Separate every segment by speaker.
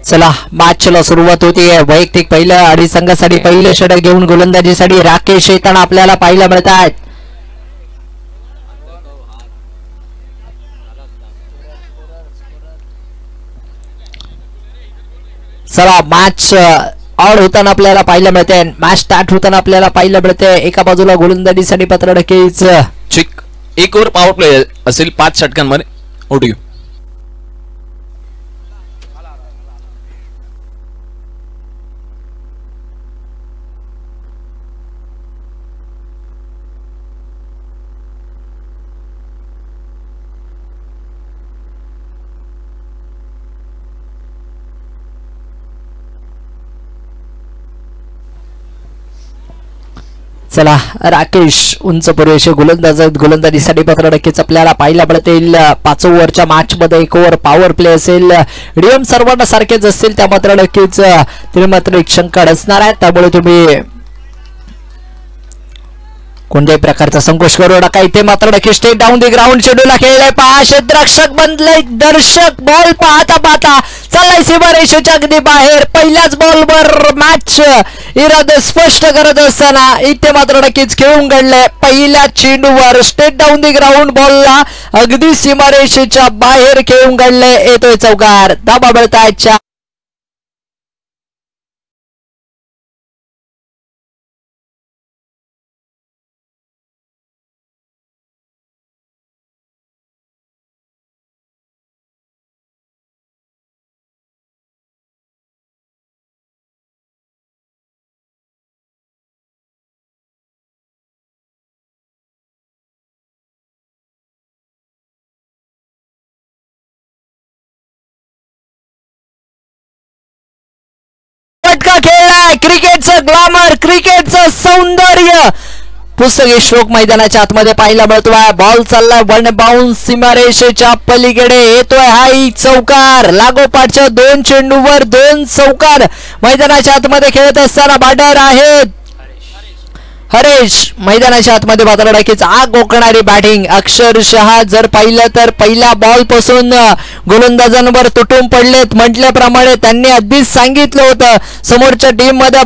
Speaker 1: चला मॅचला सुरुवात होतीये. वैयक्तिक पहिलं आणि संघासाठी पहिलं षटक घेऊन गोलंदाजीसाठी राकेश येताना आपल्याला पाहायला मिळत आहेत. चला मॅच ऑड होताना आपल्याला पाहायला मिळते. मॅच स्टार्ट होताना आपल्याला पाहायला मिळते. एका बाजूला गोलंदाजीसाठी पत्रडकेच
Speaker 2: चिक एक ओव्हर पॉवर प्ले असेल 5 षटकांमध्ये. ओटीयू
Speaker 1: चला राकेश उंच पुरेशे गोलंदाज आहेत. गोलंदाजीसाठी पत्रडकेच आपल्याला पाहायला मिळतील. 5 ओव्हरच्या मॅच मध्ये 1 ओव्हर पॉवर प्ले असेल. नियम सर्वांना सारखेच असतील. त्या पत्रडकेच मात्र एक शंका असणार आहे. त्यामुळे तुम्ही कोणत्याही प्रकारचा संकोच करू नका. इथे मात्र नक्की state down the ground schedule खेळलाय. पहा क्षेत्ररक्षक बनलंय दर्शक. बॉल पाहता पाहता चाललाय सीमारेषेच्या अगदी बाहेर. पहिल्याच बॉलवर मॅच इरादे स्पष्ट करत असताना इथे मात्र नक्कीच खेळून घडलंय. पहिल्या चेंडूवर स्टेट डाऊन दी ग्राउंड बॉलला अगदी सीमारेषेच्या बाहेर खेळून घडलंय. येतोय चौकार. धाबा मिळतायच्या खेळलाय. क्रिकेटचं ग्लॅमर, क्रिकेटचं सौंदर्य पुस्तकी श्लोक मैदानाच्या आतमध्ये पाहायला मिळतोय. बॉल चाललाय वन बाउन्स सीमारेषेच्या पलीकडे. येतोय हाई चौकार. लागोपाठच्या 2 चेंडूवर 2 चौकार. मैदानाच्या आतमध्ये खेळत असताना बॅटर आहेत हरेश. मैदानाच्या आतमध्ये मात्र नक्कीच आग ओकणारी बॅटिंग. अक्षरशः जर पाहिलं तर पहिल्या बॉल पासून गोलंदाजांवर तुटून पडलेत. म्हटल्याप्रमाणे त्यांनी आधीच सांगितलं होतं समोरच्या टीम मध्ये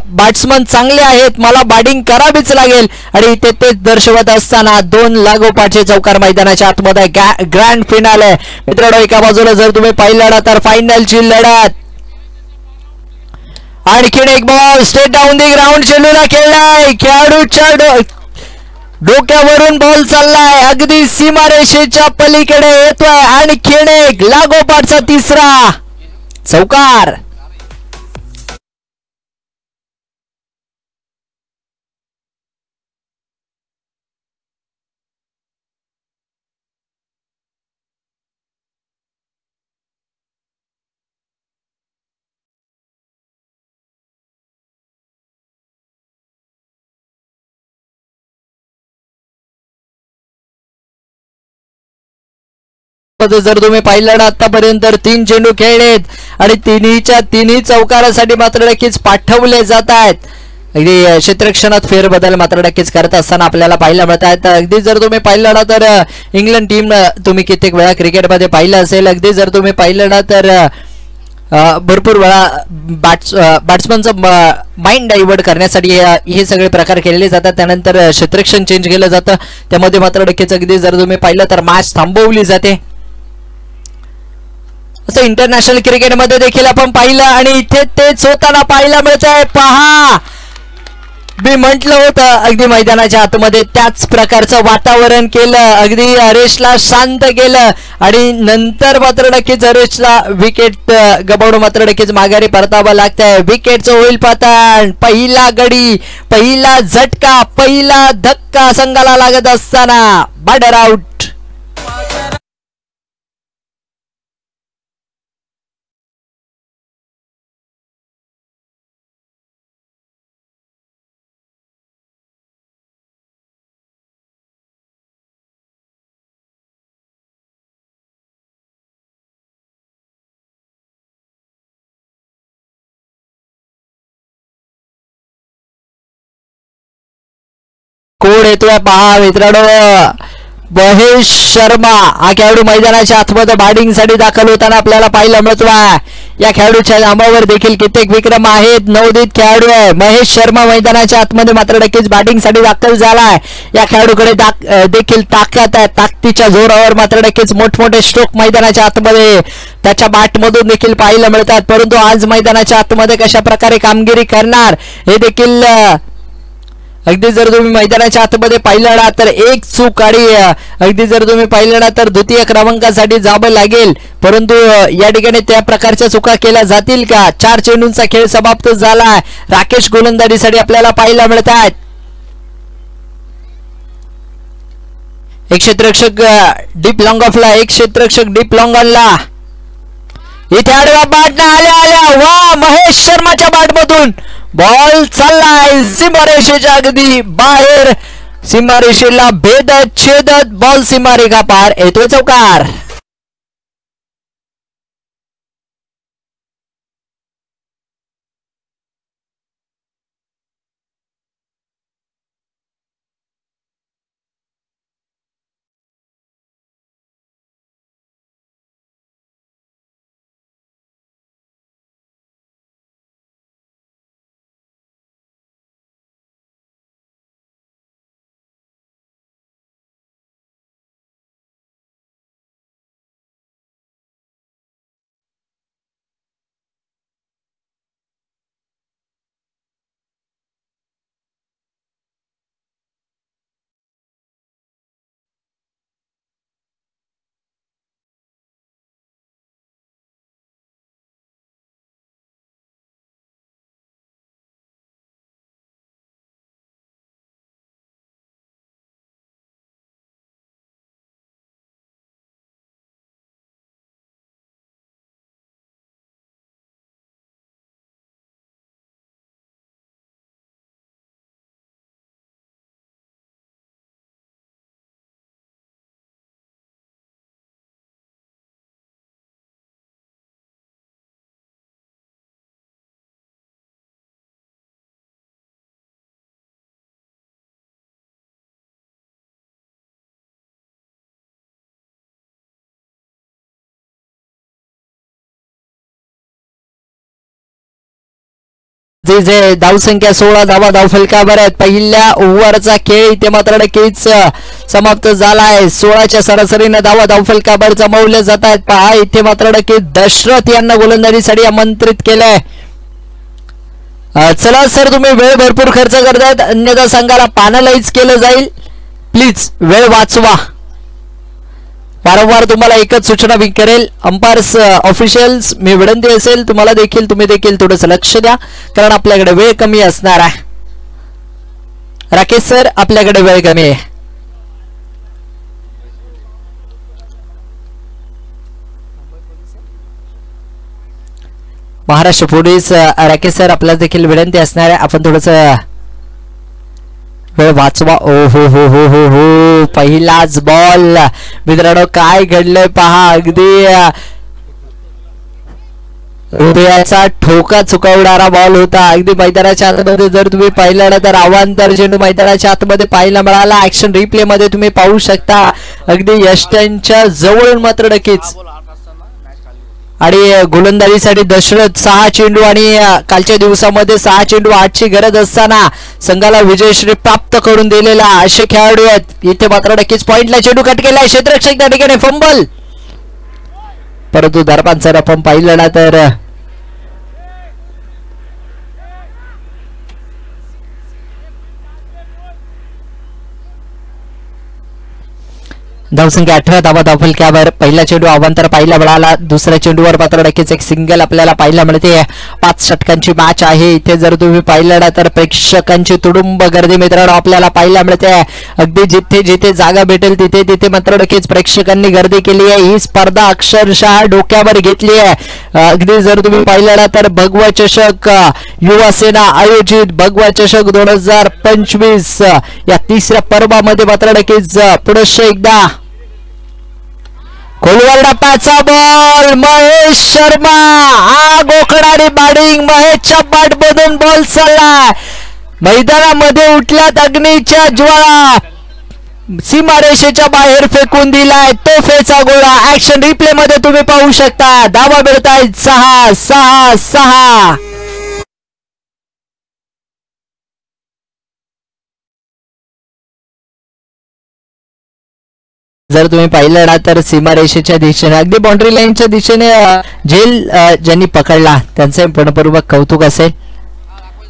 Speaker 1: बॅट्समन चांगले आहेत, मला बॅटिंग करावीच लागेल. आणि तेच दर्शवत असताना 2 लागोपाठचे चौकार मैदानाच्या आतमध्ये. ग्रँड फिनाले मित्रांनो. एका बाजूला जर तुम्ही पाहिलं तर फायनलची लढत. आणखीन एक ball straight down the ground चेंडूला खेळलाय. खेळाडूच्या डोक्यावरून बॉल चाललाय अगदी सीमारेषेच्या पलीकडे. येतोय आणखीन एक लागोपाठचा 3रा चौकार. जर तुम्ही पाहिलं ना आतापर्यंत 3 चेंडू खेळलेत आणि तिन्ही चौकारासाठी मात्र नक्कीच पाठवले जात आहेत. अगदी क्षेत्ररक्षणात फेरबदल मात्र नक्कीच करत असताना आपल्याला पाहायला मिळत आहेत. अगदी जर तुम्ही पाहिलं ना तर इंग्लंड टीम तुम्ही कित्येक वेळा क्रिकेटमध्ये पाहिलं असेल. अगदी जर तुम्ही पाहिलं ना तर भरपूर वेळा बॅट्समनचं माइंड डायव्हर्ट करण्यासाठी हे सगळे प्रकार केलेले जातात. त्यानंतर क्षेत्ररक्षण चेंज केलं जातं. त्यामध्ये मात्र नक्कीच अगदी जर तुम्ही पाहिलं तर मॅच थांबवली जाते. असं इंटरनॅशनल क्रिकेटमध्ये देखील आपण पाहिलं आणि इथे तेच होताना पाहायला मिळतंय. पहा मी म्हटलं होतं अगदी मैदानाच्या आतमध्ये त्याच प्रकारचं वातावरण केलं. अगदी हरेशला शांत केलं आणि नंतर मात्र नक्कीच हरेशला विकेट गमावून मात्र नक्कीच माघारी परतावं लागतंय. विकेटचं होईल पतन. पहिला गडी, पहिला झटका, पहिला धक्का संघाला लागत असताना बॅटर आउट. कोण येतोय पहा मित्रांनो. महेश शर्मा हा खेळाडू मैदानाच्या आतमध्ये बॅटिंगसाठी दाखल होताना आपल्याला पाहायला मिळतोय. या खेळाडूच्या नामावर देखील कित्येक विक्रम आहेत. नवोदित खेळाडू आहे महेश शर्मा, मैदानाच्या आतमध्ये मात्र नक्कीच बॅटिंगसाठी दाखल झालाय. या खेळाडूकडे देखील ताकद आहे. ताकदीच्या जोरावर मात्र नक्कीच मोठमोठे स्ट्रोक मैदानाच्या आतमध्ये त्याच्या बॅटमधून देखील पाहायला मिळतात. परंतु आज मैदानाच्या आतमध्ये कशा प्रकारे कामगिरी करणार हे देखील अगदी जर तुम्ही मैदानाच्या आतमध्ये पाहिलं ना तर एक चूक आणि अगदी जर तुम्ही पाहिलं ना तर द्वितीय क्रमांकासाठी जावं लागेल. परंतु या ठिकाणी त्या प्रकारच्या चुका केल्या जातील का? 4 चेंडूंचा खेळ समाप्त झालाय. राकेश गोलंदाजीसाठी आपल्याला पाहायला मिळतात. एक क्षेत्ररक्षक डीप लॉंग ऑफला, एक क्षेत्ररक्षक डीप लॉंग ऑनला. इथे आडव्या बॅटने आल्या वा महेश शर्माच्या बॅटमधून बॉल चाललाय सीमारेषेच्या अगदी बाहेर. सीमारेषेला भेदत छेदत बॉल सीमारेखा पार येतोय चौकार. जे धावसंख्या 16 धावा धावफलकावर आहेत. पहिल्या ओव्हरचा खेळ इथे मात्र नक्कीच समाप्त झालाय. 16च्या सरासरीने धावा धावफलकावर जमवल्या जात आहेत. पहा इथे मात्र नक्कीच दशरथ यांना गोलंदाजीसाठी आमंत्रित केलंय. चला सर, तुम्ही वेळ भरपूर खर्च करतायत, अन्यथा संघाला पॅनलाइज केलं जाईल. प्लीज वेळ वाचवा. वारंवार तुम्हाला एकच सूचना मी करेल, अंपायर्स ऑफिशियल्स, मी विनंती असेल तुम्हाला देखील, तुम्ही देखील थोडंसं लक्ष द्या, कारण आपल्याकडे वेळ कमी असणार आहे. राकेश सर, आपल्याकडे वेळ कमी आहे. महाराष्ट्र पोलीस राकेश सर, आपल्याला देखील विनंती असणार आहे, आपण थोडंसं वेळ वाचवा. ओ हो हो हो हो हो, पहिलाच बॉल. मित्रांनो, काय घडलंय पहा. अगदी हृदयाचा ठोका चुकवणारा बॉल होता. अगदी मैदानाच्या आतमध्ये जर तुम्ही पाहिलं ना तर अवांतर चेंडू मैदानाच्या आतमध्ये पाहायला मिळाला. ऍक्शन रिप्ले मध्ये तुम्ही पाहू शकता. अगदी यष्टांच्या जवळून मात्र नक्कीच. आणि गोलंदाजीसाठी दशरथ 6 चेंडू आणि कालच्या दिवसामध्ये 6 चेंडू 8ची गरज असताना संघाला विजयश्री प्राप्त करून दिलेला असे खेळाडू आहेत. इथे मात्र नक्कीच पॉइंटला चेंडू कट केलाय. क्षेत्ररक्षक त्या ठिकाणी फंबल, परंतु दरम्यान जर आपण पाहिलं ना तर धावसंख्या 18 धावा धावफलकावर. पहिला चेंडू अवांतर पाहायला मिळाला. दुसऱ्या चेंडूवर मात्र नक्कीच एक सिंगल आपल्याला पाहायला मिळते. 5 षटकांची मॅच आहे. इथे जर तुम्ही पाहिलं ना तर प्रेक्षकांची तुडुंब गर्दी मित्रांनो आपल्याला पाहायला मिळते. अगदी जिथे जिथे जागा भेटेल तिथे तिथे मात्र नक्कीच प्रेक्षकांनी गर्दी केली आहे. ही स्पर्धा अक्षरशः डोक्यावर घेतली आहे. अगदी जर तुम्ही पाहिलं ना तर भगवा चषक युवा सेना आयोजित भगवा चषक 2025 या तिसऱ्या पर्वामध्ये मात्र नक्कीच पुढे एकदा खोलवर डप्प्याचा बॉल. महेश शर्मा, हा गोखणारी बॅटिंग. महेशच्या बॅट मधून बॉल चालला. मैदानामध्ये उठल्यात अग्नीच्या ज्वाळा. सीमारेषेच्या बाहेर फेकून दिलाय तोफेचा गोळा. ऍक्शन रिप्ले मध्ये तुम्ही पाहू शकता. धावा मिळतायत 6-6-6. जर तुम्ही पाहिलं ना तर सीमारेषेच्या दिशेने अगदी बाउंड्री लाईनच्या दिशेने झेल ज्यांनी पकडला त्यांचे मनपूर्वक कौतुक असेल.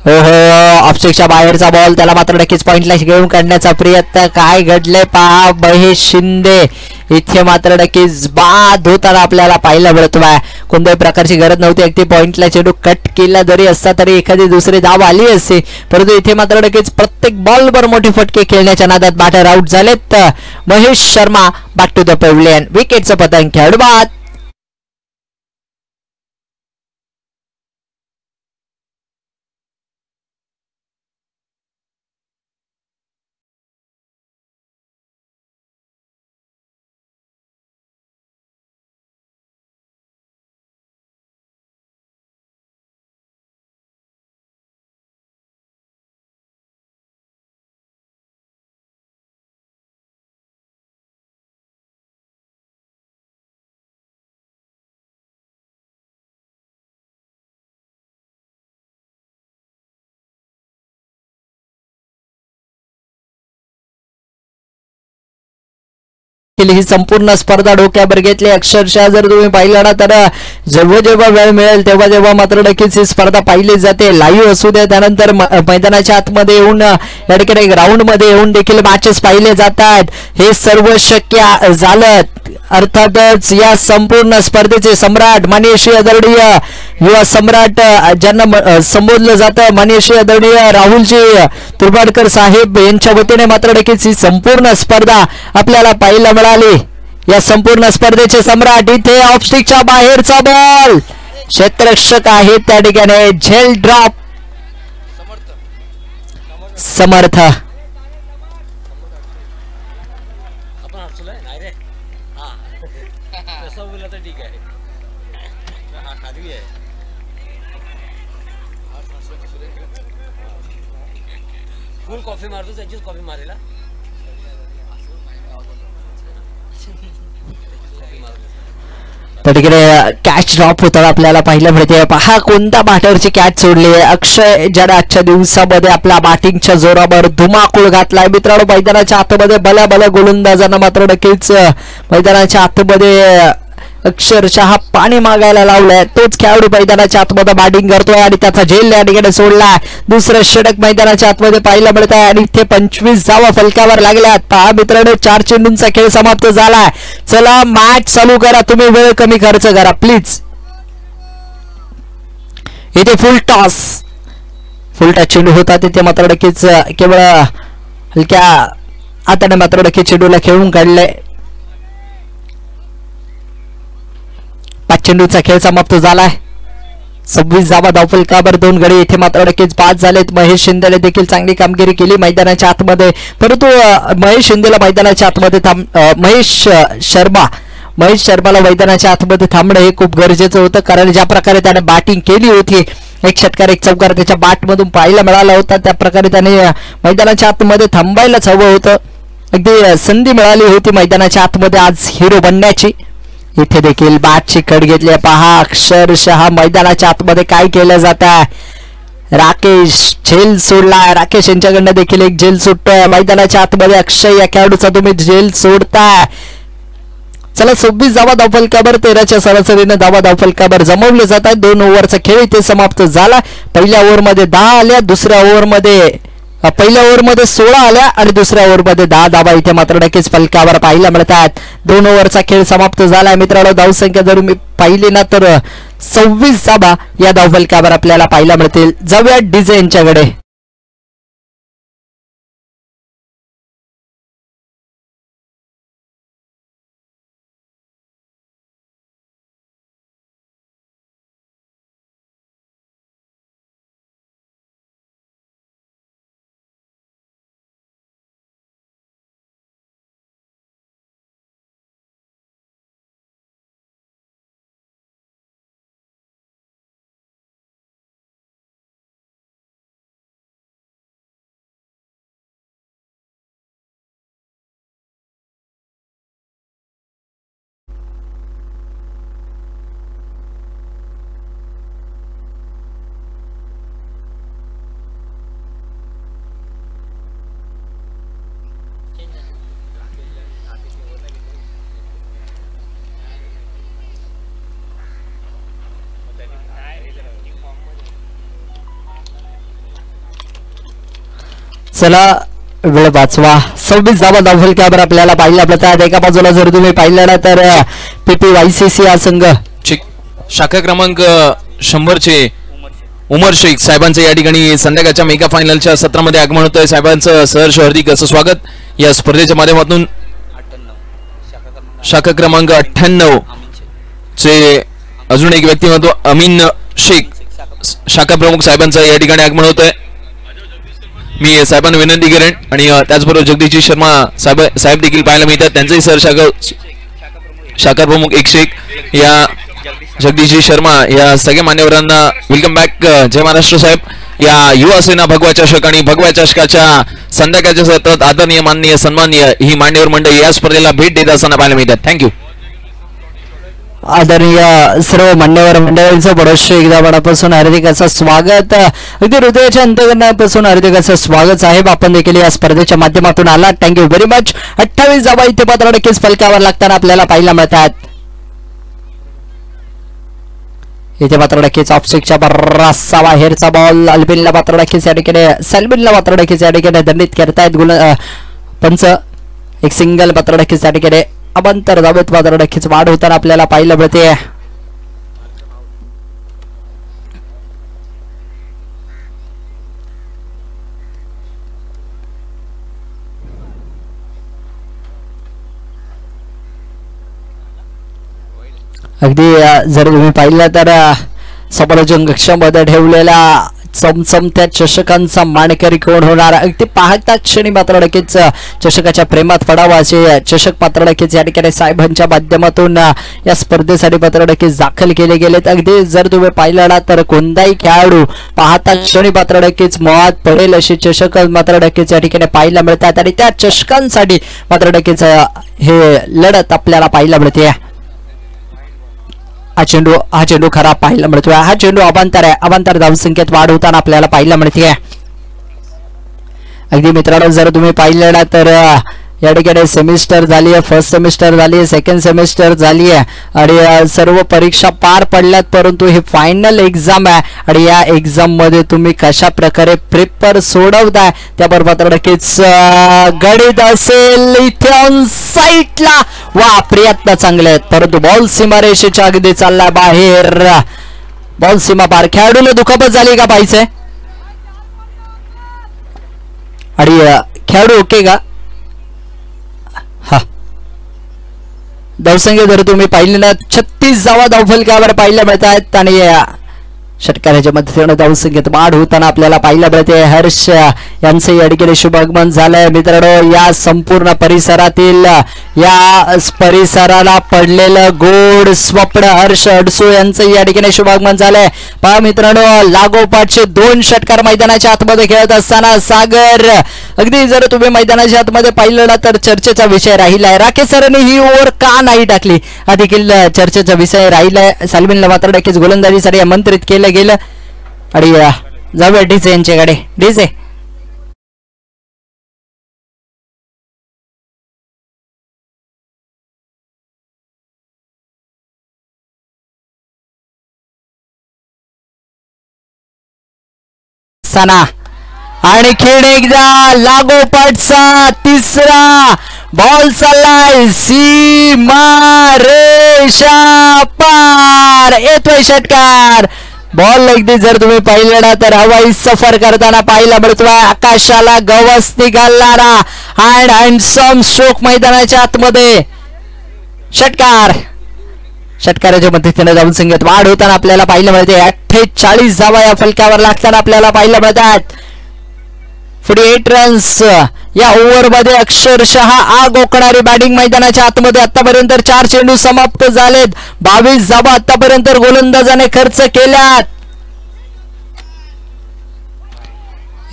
Speaker 1: हो ऑफस्टिकच्या बाहेरचा बॉल, त्याला मात्र नक्कीच पॉइंटला घेऊन काढण्याचा प्रयत्न. काय घडले पहा, महेश शिंदे इथे मात्र नक्कीच बाद होताना आपल्याला पाहायला मिळतोय. कोणत्याही प्रकारची गरज नव्हती, अगदी पॉइंटला चेंडू कट केला जरी असता तरी एखादी दुसरी धाव आली असते, परंतु इथे मात्र नक्कीच प्रत्येक बॉलवर मोठे फटके खेळण्याच्या नादात बॅटर आउट झालेत. Mahesh Sharma back to the pavilion. विकेटचं पतंग खेळाडू बाद. ही संपूर्ण स्पर्धा डोक्यावर घेतली. अक्षरशः जर तुम्ही पाहिलं ना तर जेव्हा जेव्हा वेळ मिळेल तेव्हा जेव्हा मात्र नक्कीच ही स्पर्धा पाहिली जाते. लाईव्ह असू दे, त्यानंतर मैदानाच्या आतमध्ये येऊन या ठिकाणी ग्राउंड मध्ये येऊन देखील मॅचेस पाहिले जातात. हे सर्व शक्य झालं अर्थातच या संपूर्ण स्पर्धेचे सम्राट माननीय आदरणीय युवा सम्राट ज्यांना संबोधलं जातं माननीय आदरणीय राहुलजी तुर्बाडकर साहेब यांच्या वतीने मात्र नक्कीच ही संपूर्ण स्पर्धा आपल्याला पाहायला मिळाली. या संपूर्ण स्पर्धेचे सम्राट इथे ऑफस्टिकच्या बाहेरचा बॉल, क्षेत्ररक्षक आहे त्या ठिकाणी झेल ड्रॉप. समर्थ
Speaker 3: फुल कॉफी मारतो, त्याचीच कॉफी मारेला.
Speaker 1: त्या ठिकाणी कॅच ड्रॉप होताना आपल्याला पाहायला मिळते. पहा कोणत्या बॅटरची कॅच सोडली. अक्षय ज्याने आजच्या दिवसामध्ये आपल्या बॅटिंगच्या जोरावर धुमाकूळ घातलाय. मित्रांनो, मैदानाच्या आतमध्ये भल्या गोलंदाजांना मात्र नक्कीच मैदानाच्या आतमध्ये अक्षरशः पाणी मागायला लावलंय. तोच खेळाडू मैदानाच्या आतमध्ये बॅटिंग करतोय आणि त्याचा झेल या ठिकाणी सोडलाय. दुसरं षटक मैदानाच्या आतमध्ये पाहायला मिळत आहे आणि इथे 25 धावा फलकावर लागल्यात. पहा मित्रांनो, 4 चेंडूंचा खेळ समाप्त झालाय. चला मॅच चालू करा, तुम्ही वेळ कमी खर्च करा प्लीज. इथे फुल टॉस चेंडू होता, तिथे मात्र नक्कीच केवळ हलक्या हाताने मात्र नक्कीच चेंडूला खेळून काढले. 5 चेंडूचा खेळ समाप्त झालाय. 26 धावा धावफलकावर 2 गडी इथे मात्र नक्कीच बाद झालेत. महेश शिंदेने देखील चांगली कामगिरी केली मैदानाच्या आतमध्ये, परंतु महेश शिंदेला मैदानाच्या आतमध्ये महेश शर्माला मैदानाच्या आतमध्ये थांबणं हे खूप गरजेचं होतं, कारण ज्या प्रकारे त्याने बॅटिंग केली होती, एक षटकार एक चौकार त्याच्या बॅटमधून पाहायला मिळाला होता, त्या प्रकारे त्याने मैदानाच्या आतमध्ये थांबायलाच हवं होतं. अगदी संधी मिळाली होती मैदानाच्या आतमध्ये आज हिरो बनण्याची. इथे देखील बॅटची कट घेतली. पहा अक्षरशः मैदानाच्या आतमध्ये काय केलं जात आहे. राकेश झेल सोडलाय. राकेश यांच्याकडनं देखील एक झेल सुटतोय मैदानाच्या आतमध्ये. अक्षय या खेळाडूचा तुम्ही झेल सोडताय. चला 26 धावा धावफलकावर 13च्या सरासरीने धावा धावफलकावर जमवले जात आहेत. 2 ओव्हरचा खेळ इथे समाप्त झाला. पहिल्या ओव्हरमध्ये 10 आल्या, पहिल्या ओव्हरमध्ये 16 आल्या आणि दुसऱ्या ओव्हरमध्ये 10 धावा इथे मात्र नक्कीच फलकावर पाहायला मिळतात. 2 ओव्हरचा खेळ समाप्त झालाय. मित्रांनो, धावसंख्या जर मी पाहिली ना तर 26 धावा या धावफलकावर आपल्याला पाहायला मिळतील. जाऊया डीजे यांच्याकडे. चला वेळ वाचवा. 26 धावा धावफलकावर आपल्याला पाहिलं मिळतात. एका बाजूला जर तुम्ही पाहिलं ना तर PPYCC हा संघ
Speaker 2: शाखा क्रमांक 100 चे उमर शेख साहेबांचं या ठिकाणी संध्याकाळच्या मेगा फायनलच्या सत्रामध्ये आगमन होतंय. साहेबांचं सहर्ष हार्दिक असं स्वागत या स्पर्धेच्या माध्यमातून. शाखा क्रमांक 98 चे अजून एक व्यक्तिमत्व अमीन शेख शाखा प्रमुख साहेबांचं या ठिकाणी आगमन होतंय. मी साहेबांना विनंती करेन आणि त्याचबरोबर जगदीशजी शर्मा साहेब देखील पाहायला मिळतात. त्यांचंही सर शाखा प्रमुख एक शेख या जगदीशजी शर्मा या सगळ्या मान्यवरांना वेलकम बॅक. जय महाराष्ट्र साहेब. या युवा सेना भगवा चषक आणि भगवा चषकाच्या संध्याकाळच्या सत्रात आदरणीय माननीय सन्माननीय ही मान्यवर मंडळी या स्पर्धेला भेट देत असताना पाहायला मिळतात. थँक्यू.
Speaker 1: आदरणीय सर्व मान्यवर मंडळींचं बरोबर एकदा मनापासून हार्दिक असं स्वागत. अगदी हृदयाच्या अंतकरणापासून हार्दिक असं स्वागत साहेब. आपण देखील या स्पर्धेच्या माध्यमातून आलात. Thank you very much. 28 धावा इथे मात्र नक्कीच फलकावर लागताना आपल्याला पाहायला मिळतात. इथे मात्र नक्कीच ऑफस्टिकच्या बराचसा बाहेरचा बॉल अल्बिनला मात्र नक्कीच या ठिकाणी सलबिनला मात्र नक्कीच या ठिकाणी दंडित करतायत पंच. एक सिंगल मात्र नक्कीच या ठिकाणी अबांतर धावेत मात्र नक्कीच वाढ होताना आपल्याला पाहायला मिळते. अगदी जर तुम्ही पाहिलं तर समालोचन कक्षामध्ये ठेवलेल्या चमचमत्या चषकांचा मानकरी कोण होणार. अगदी पाहता क्षणी मात्र नक्कीच चषकाच्या प्रेमात पडावा असे चषक मात्र नक्कीच या ठिकाणी साहेबांच्या माध्यमातून या स्पर्धेसाठी मात्र नक्कीच दाखल केले गेलेत. अगदी जर तुम्ही पाहिलं ना तर कोणताही खेळाडू पाहता क्षणी मात्र नक्कीच मोहात पडेल अशी चषक मात्र नक्कीच या ठिकाणी पाहायला मिळतात आणि त्या चषकांसाठी मात्र नक्कीच हे लढत आपल्याला पाहायला मिळते. हा चेंडू खराब पाहायला मिळतोय. हा चेंडू अवांतर धावसंख्येत वाढ होताना आपल्याला पाहायला मिळते. अगदी मित्रांनो जर तुम्ही पाहिलं ना तर या ठिकाणी सेमिस्टर झाली आहे. फर्स्ट सेमिस्टर झाली आहे, सेकंड सेमिस्टर झाली आहे आणि सर्व परीक्षा पार पडल्यात. परंतु ही फायनल एक्झाम आहे आणि या एक्झाम मध्ये तुम्ही कशा प्रकारे पेपर सोडवताय त्याबरोबर मात्र नक्कीच गणित असेल इथे ऑन साईटला. वा प्रयत्न चांगले आहेत परंतु बॉल सीमारेषेच्या अगदी चालला बाहेर. बॉल सीमा पार. खेळाडूला दुखापत झाली का पाहिजे आणि खेळाडू ओके का. हा धावसंख्या जर तुम्ही पाहिले ना 36 धावा धावफलकावर पाहायला मिळतात आणि षटकाराच्या मध्येनं धावसंख्येत वाढ होताना आपल्याला पाहायला मिळते. हर्ष यांचं या ठिकाणी शुभागमन झालंय. मित्रांनो या संपूर्ण परिसरातील या परिसराला पडलेलं गोड स्वप्न हर्ष अडसू यांचं या ठिकाणी शुभागमन झालंय. पहा मित्रांनो लागोपाठचे 2 षटकार मैदानाच्या आतमध्ये खेळत असताना सागर अगदी जर तुम्ही मैदानाच्या आतमध्ये पाहिलं ना तर चर्चेचा विषय राहिलाय. राकेश सरांनी ही ओव्हर का नाही टाकली हा देखील चर्चेचा विषय राहिलाय. सालमिनला मात्र नक्कीच गोलंदाजीसाठी आमंत्रित केलं गेलं आणि जाऊया डीजे यांच्याकडे. डीजे सना आणखीन एकदा लागोपाठचा तिसरा बॉल चाललाय सीमा रेषा पार. येतोय षटकार. बॉल अगदी जर तुम्ही पाहिलं ना तर हवाई सफर करताना पाहायला मिळतोय. आकाशाला गवस निघालणारा हँड हँडसम स्ट्रोक मैदानाच्या आतमध्ये षटकार. षटकाराच्या मध्येने धावसंख्येत वाढ होताना आपल्याला पाहायला मिळते. 48 धावा या फलकावर लागताना आपल्याला पाहायला मिळतात. 48 रन्स या ओव्हर मध्ये अक्षरशः आग ओकणारी बॅटिंग मैदानाच्या आतमध्ये. आतापर्यंत 4 चेंडू समाप्त झालेत. 22 धावा आतापर्यंत गोलंदाजाने खर्च केल्यात.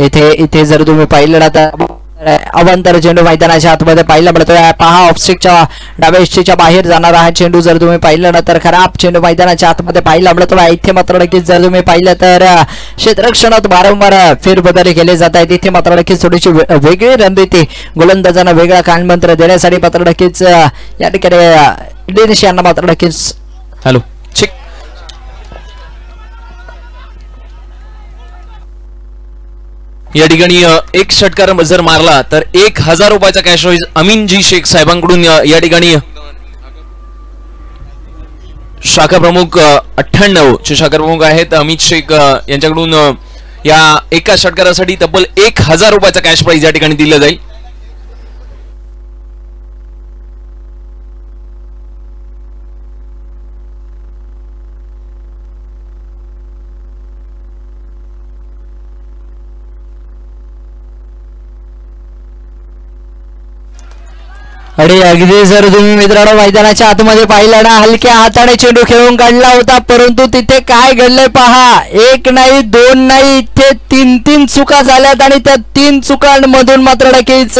Speaker 1: इथे जर तुम्ही पाहिलं ना तर अवांतर चेंडू मैदानाच्या आतमध्ये पाहायला मिळतोय. पहा ऑफस्टिकच्या डाव्या इष्टीच्या बाहेर जाणारा हा चेंडू जर तुम्ही पाहिलं ना तर खराब चेंडू मैदानाच्या आतमध्ये पाहायला मिळतोय. इथे मात्र नक्कीच जर तुम्ही पाहिलं तर क्षेत्ररक्षणात वारंवार फेरबदल केले जात आहेत. इथे मात्र नक्कीच थोडीशी वेगळी रणनीती गोलंदाजांना वेगळा कानमंत्र देण्यासाठी मात्र नक्कीच या ठिकाणी दिनेश यांना मात्र नक्कीच
Speaker 2: हॅलो चिक या ठिकाणी एक षटकार जर मारला तर 1000 रुपयाचा कॅश प्राइज अमीनजी शेख साहेबांकडून या ठिकाणी शाखा प्रमुख 98 चे शाखा प्रमुख आहेत अमित शेख यांच्याकडून या एका षटकारासाठी तब्बल 1000 रुपयाचा कॅश प्राइज या ठिकाणी दिला जाईल.
Speaker 1: आणि अगदी जर तुम्ही मित्रांनो मैदानाच्या आतमध्ये पाहिलं ना, हलक्या हाताने चेंडू खेळून काढला होता, परंतु तिथे काय घडलंय पहा. एक नाही दोन नाही, इथे 3 चुका झाल्यात आणि त्या 3 चुकांमधून मात्र नक्कीच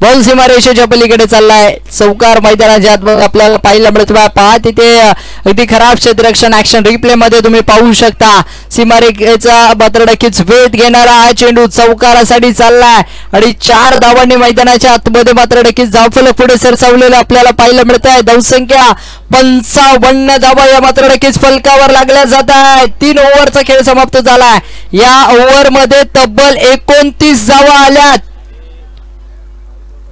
Speaker 1: बॉल सीमारेषेच्या पलीकडे चाललाय. चौकार मैदानाच्या आतमध्ये आपल्याला पाहायला मिळतोय. पहा तिथे अगदी खराब क्षेत्ररक्षण ऍक्शन रिप्ले मध्ये तुम्ही पाहू शकता. सीमारेषेचा मात्र नक्कीच वेध घेणारा हा चेंडू चौकारासाठी चाललाय आणि 4 धावांनी मैदानाच्या आतमध्ये मात्र नक्कीच धावफलक पुढे सरसावलेलं आपल्याला पाहायला मिळत आहे. धावसंख्या 55 धावा या मात्र नक्कीच फलकावर लागल्या जात आहे. 3 ओव्हरचा खेळ समाप्त झालाय. या ओव्हर मध्ये तब्बल 29 धावा आल्यात.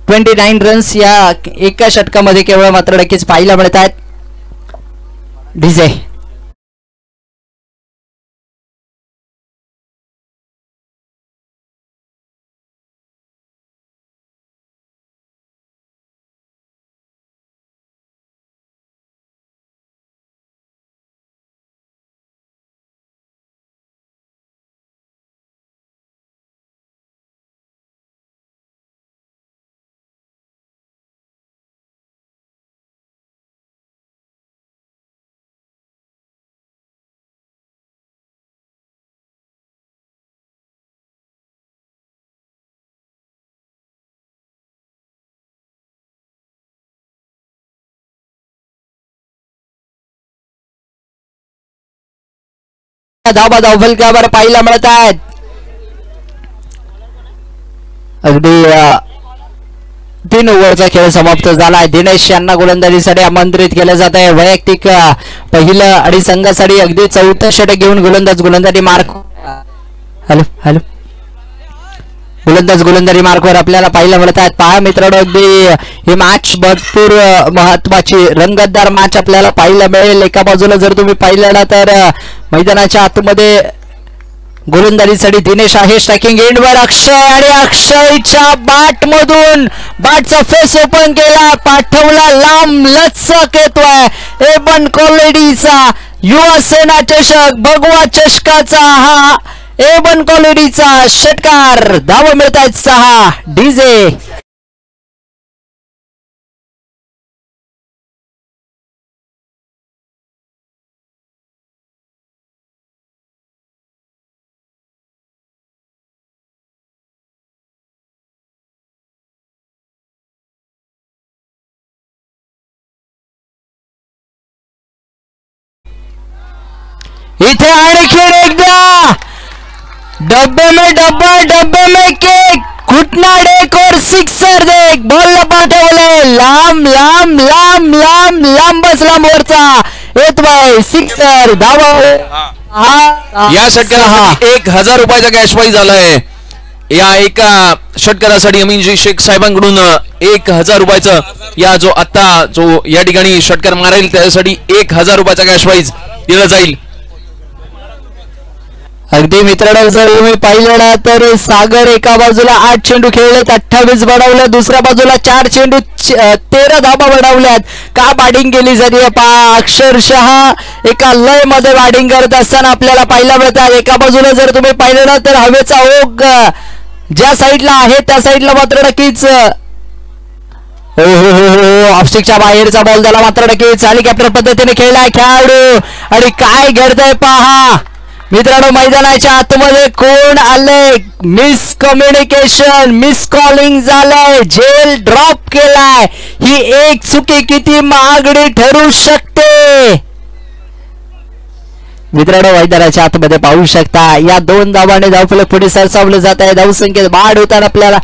Speaker 1: 29 रन्स या एका षटकामध्ये केवळ मात्र नक्कीच पाहायला मिळत आहेत. डीजे धावा धावफलकावर पाहायला मिळत आहेत. अगदी 3 ओव्हरचा खेळ समाप्त झालाय. दिनेश यांना गोलंदाजीसाठी आमंत्रित केलं जात आहे. वैयक्तिक पहिलं आणि संघासाठी अगदी 4थं षटक घेऊन गोलंदाजी मार्क हॅलो गोलंदाजी मार्कवर आपल्याला पाहायला मिळत आहेत. पहा मित्रांनो, अगदी ही मॅच भरपूर महत्वाची रंगतदार मॅच आपल्याला पाहायला मिळेल. एका बाजूला जर तुम्ही पाहिलं ना तर मैदानाच्या आतमध्ये गोलंदाजीसाठी दिनेश आहे. स्ट्रायकिंग एंडवर अक्षय आणि अक्षयच्या बॅटचा फेस ओपन केला, पाठवला लांब लचक येतोय. एबन क्वालिटीचा युवा सेना चषक भगवा चषकाचा हा एबन क्वालिटीचा षटकार. धावा मिळत आहेत 6. डीजे इथे आणखी एकदा डब्बे में केक, घुटना डेक और सिक्सर देख. बॉल पाठवले लांबच लांबवरचा येतोय सिक्सर. धावा
Speaker 2: या षटकारासाठी 1000 रुपयाचा कॅश प्राइज आलाय. या एका षटकारासाठी अमीनजी शेख साहेबांकडून 1000 रुपयाचं या जो या ठिकाणी षटकार मारेल त्यासाठी 1000 रुपयाचा कॅश प्राइज दिला जाईल.
Speaker 1: अगदी मित्रांनो, जर तुम्ही पाहिलं ना तर सागर एका बाजूला 8 चेंडू खेळलेत, 28 बनवले. दुसऱ्या बाजूला 4 चेंडू 13 धाबा बनवल्यात. का बॅटिंग केली जाते पहा. अक्षरशः एका लय मध्ये बॅटिंग करत असताना आपल्याला पाहायला मिळतात. एका बाजूला जर तुम्ही पाहिलं ना तर हवेचा ओघ ज्या साईडला आहे त्या साईडला मात्र नक्कीच ऑफस्टिकच्या बाहेरचा बॉल त्याला मात्र नक्कीच हेलिकॉप्टर पद्धतीने खेळलाय खेळाडू. आणि काय घडतंय पहा मित्रांनो, मैदानाच्या आतमध्ये कोण आलंय. मिसकम्युनिकेशन, मिसकॉलिंग झालंय, जेल ड्रॉप केलाय. ही एक चुकी किती महागडी ठरू शकते मित्रांनो. मैदानाच्या आतमध्ये पाहू शकता या 2 धावांनी धावफलक पुढे सरसावलं जात आहे. धावसंख्येत वाढ होताना आपल्याला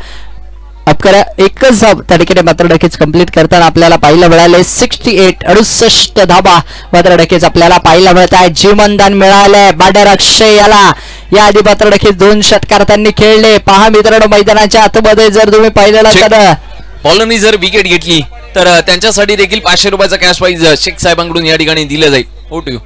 Speaker 1: माफ करा, एकच धाव त्या ठिकाणी मात्र नक्कीच कंप्लीट करताना आपल्याला पाहायला मिळाले. 68 धाबा मात्र नक्कीच आपल्याला पाहायला मिळत आहे. जीवनदान मिळालंय बॅटर अक्षय याला. याआधी मात्र नक्कीच 2 षटकार त्यांनी खेळले. पहा मित्रांनो, मैदानाच्या आतमध्ये जर तुम्ही पाहिलेला तर
Speaker 2: बॉलरनी जर विकेट घेतली तर त्यांच्यासाठी देखील 500 रुपयाचा कॅश प्राइज शेख साहेबांकडून या ठिकाणी दिलं जाईल. Over to you.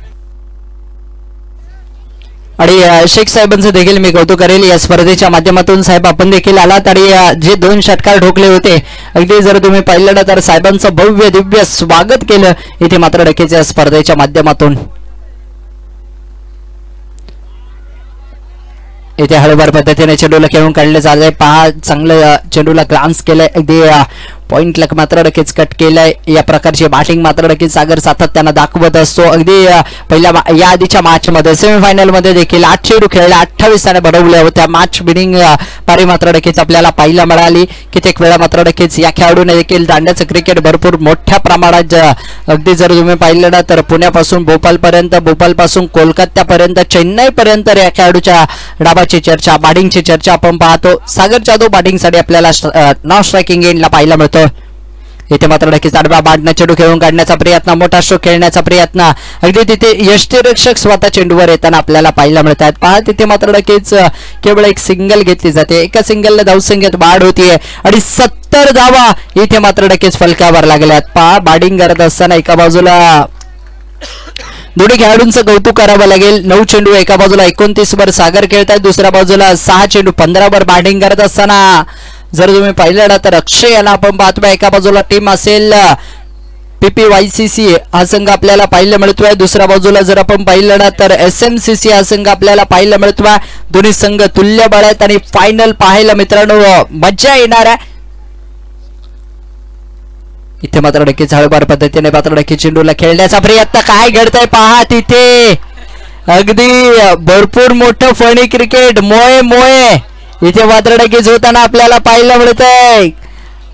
Speaker 1: आणि शेख साहेबांचं देखील मी कौतुक करेल या स्पर्धेच्या माध्यमातून. साहेब आपण देखील आलात आणि जे 2 षटकार ठोकले होते अगदी जर तुम्ही पाहिलं तर साहेबांचं भव्य दिव्य स्वागत केलं इथे मात्र नक्कीच या स्पर्धेच्या माध्यमातून. इथे हळूवार पद्धतीने चेंडूला खेळून काढले जाते. पहा चांगलं चेंडूला ग्लान्स केलंय. अगदी पॉइंटला मात्र नक्कीच कट केलंय. या प्रकारची बॅटिंग मात्र नक्कीच सागर सातत्यानं दाखवत असतो. अगदी पहिल्या या आधीच्या मॅच मध्ये सेमीफायनल मध्ये देखील 8 चेंडू खेळले 28 रन बनवल्या होत्या. मॅच विनिंग पारी मात्र नक्कीच आपल्याला पाहायला मिळाली. कित्येक वेळा मात्र नक्कीच या खेळाडूने देखील दांड्याचं क्रिकेट भरपूर मोठ्या प्रमाणात अगदी जर तुम्ही पाहिलं ना तर पुण्यापासून भोपाळपर्यंत, भोपाळपासून कोलकात्यापर्यंत, चेन्नईपर्यंत या खेळाडूच्या डाबाची चर्चा, बॅटिंगची चर्चा आपण पाहतो. सागर जाधव बॅटिंगसाठी आपल्याला नॉन स्ट्रायकिंग एंडला पाहायला मिळतो. इथे मात्र नक्कीच आडवा बांधणं चेंडू खेळून काढण्याचा प्रयत्न, मोठा स्ट्रोक खेळण्याचा प्रयत्न. अगदी तिथे यष्टीरक्षक स्वतः चेंडूवर येताना आपल्याला पाहायला मिळतात. पहा तिथे मात्र नक्कीच केवळ एक सिंगल घेतली जाते. एका सिंगलला धावसंख्येत वाढ होतीये आणि 70 धावा इथे मात्र नक्कीच फलकावर लागल्यात. पहा बॅटिंग करत असताना एका बाजूला दोन्ही खेळाडूंचं कौतुक करावं लागेल. 9 चेंडू एका बाजूला 29 वर सागर खेळतात, दुसऱ्या बाजूला 6 चेंडू 15 वर बॅटिंग करत असताना जर तुम्ही पाहिलं ना तर अक्षय याला आपण पाहतोय. एका बाजूला टीम असेल PPYCC हा संघ आपल्याला पाहायला मिळतोय. दुसऱ्या बाजूला जर आपण पाहिलं ना तर SMCC हा संघ आपल्याला पाहायला मिळतोय. दोन्ही संघ तुल्यबळ आहेत आणि फायनल पाहायला मित्रांनो मज्जा येणार आहे. इथे मात्र नक्कीच हळूवार पद्धतीने मात्र नक्की चेंडूला खेळण्याचा प्रयत्न. काय घडतंय पहा तिथे. अगदी भरपूर मोठं फणी क्रिकेट मोये इथे मात्र नक्कीच होताना आपल्याला पाहायला मिळतंय.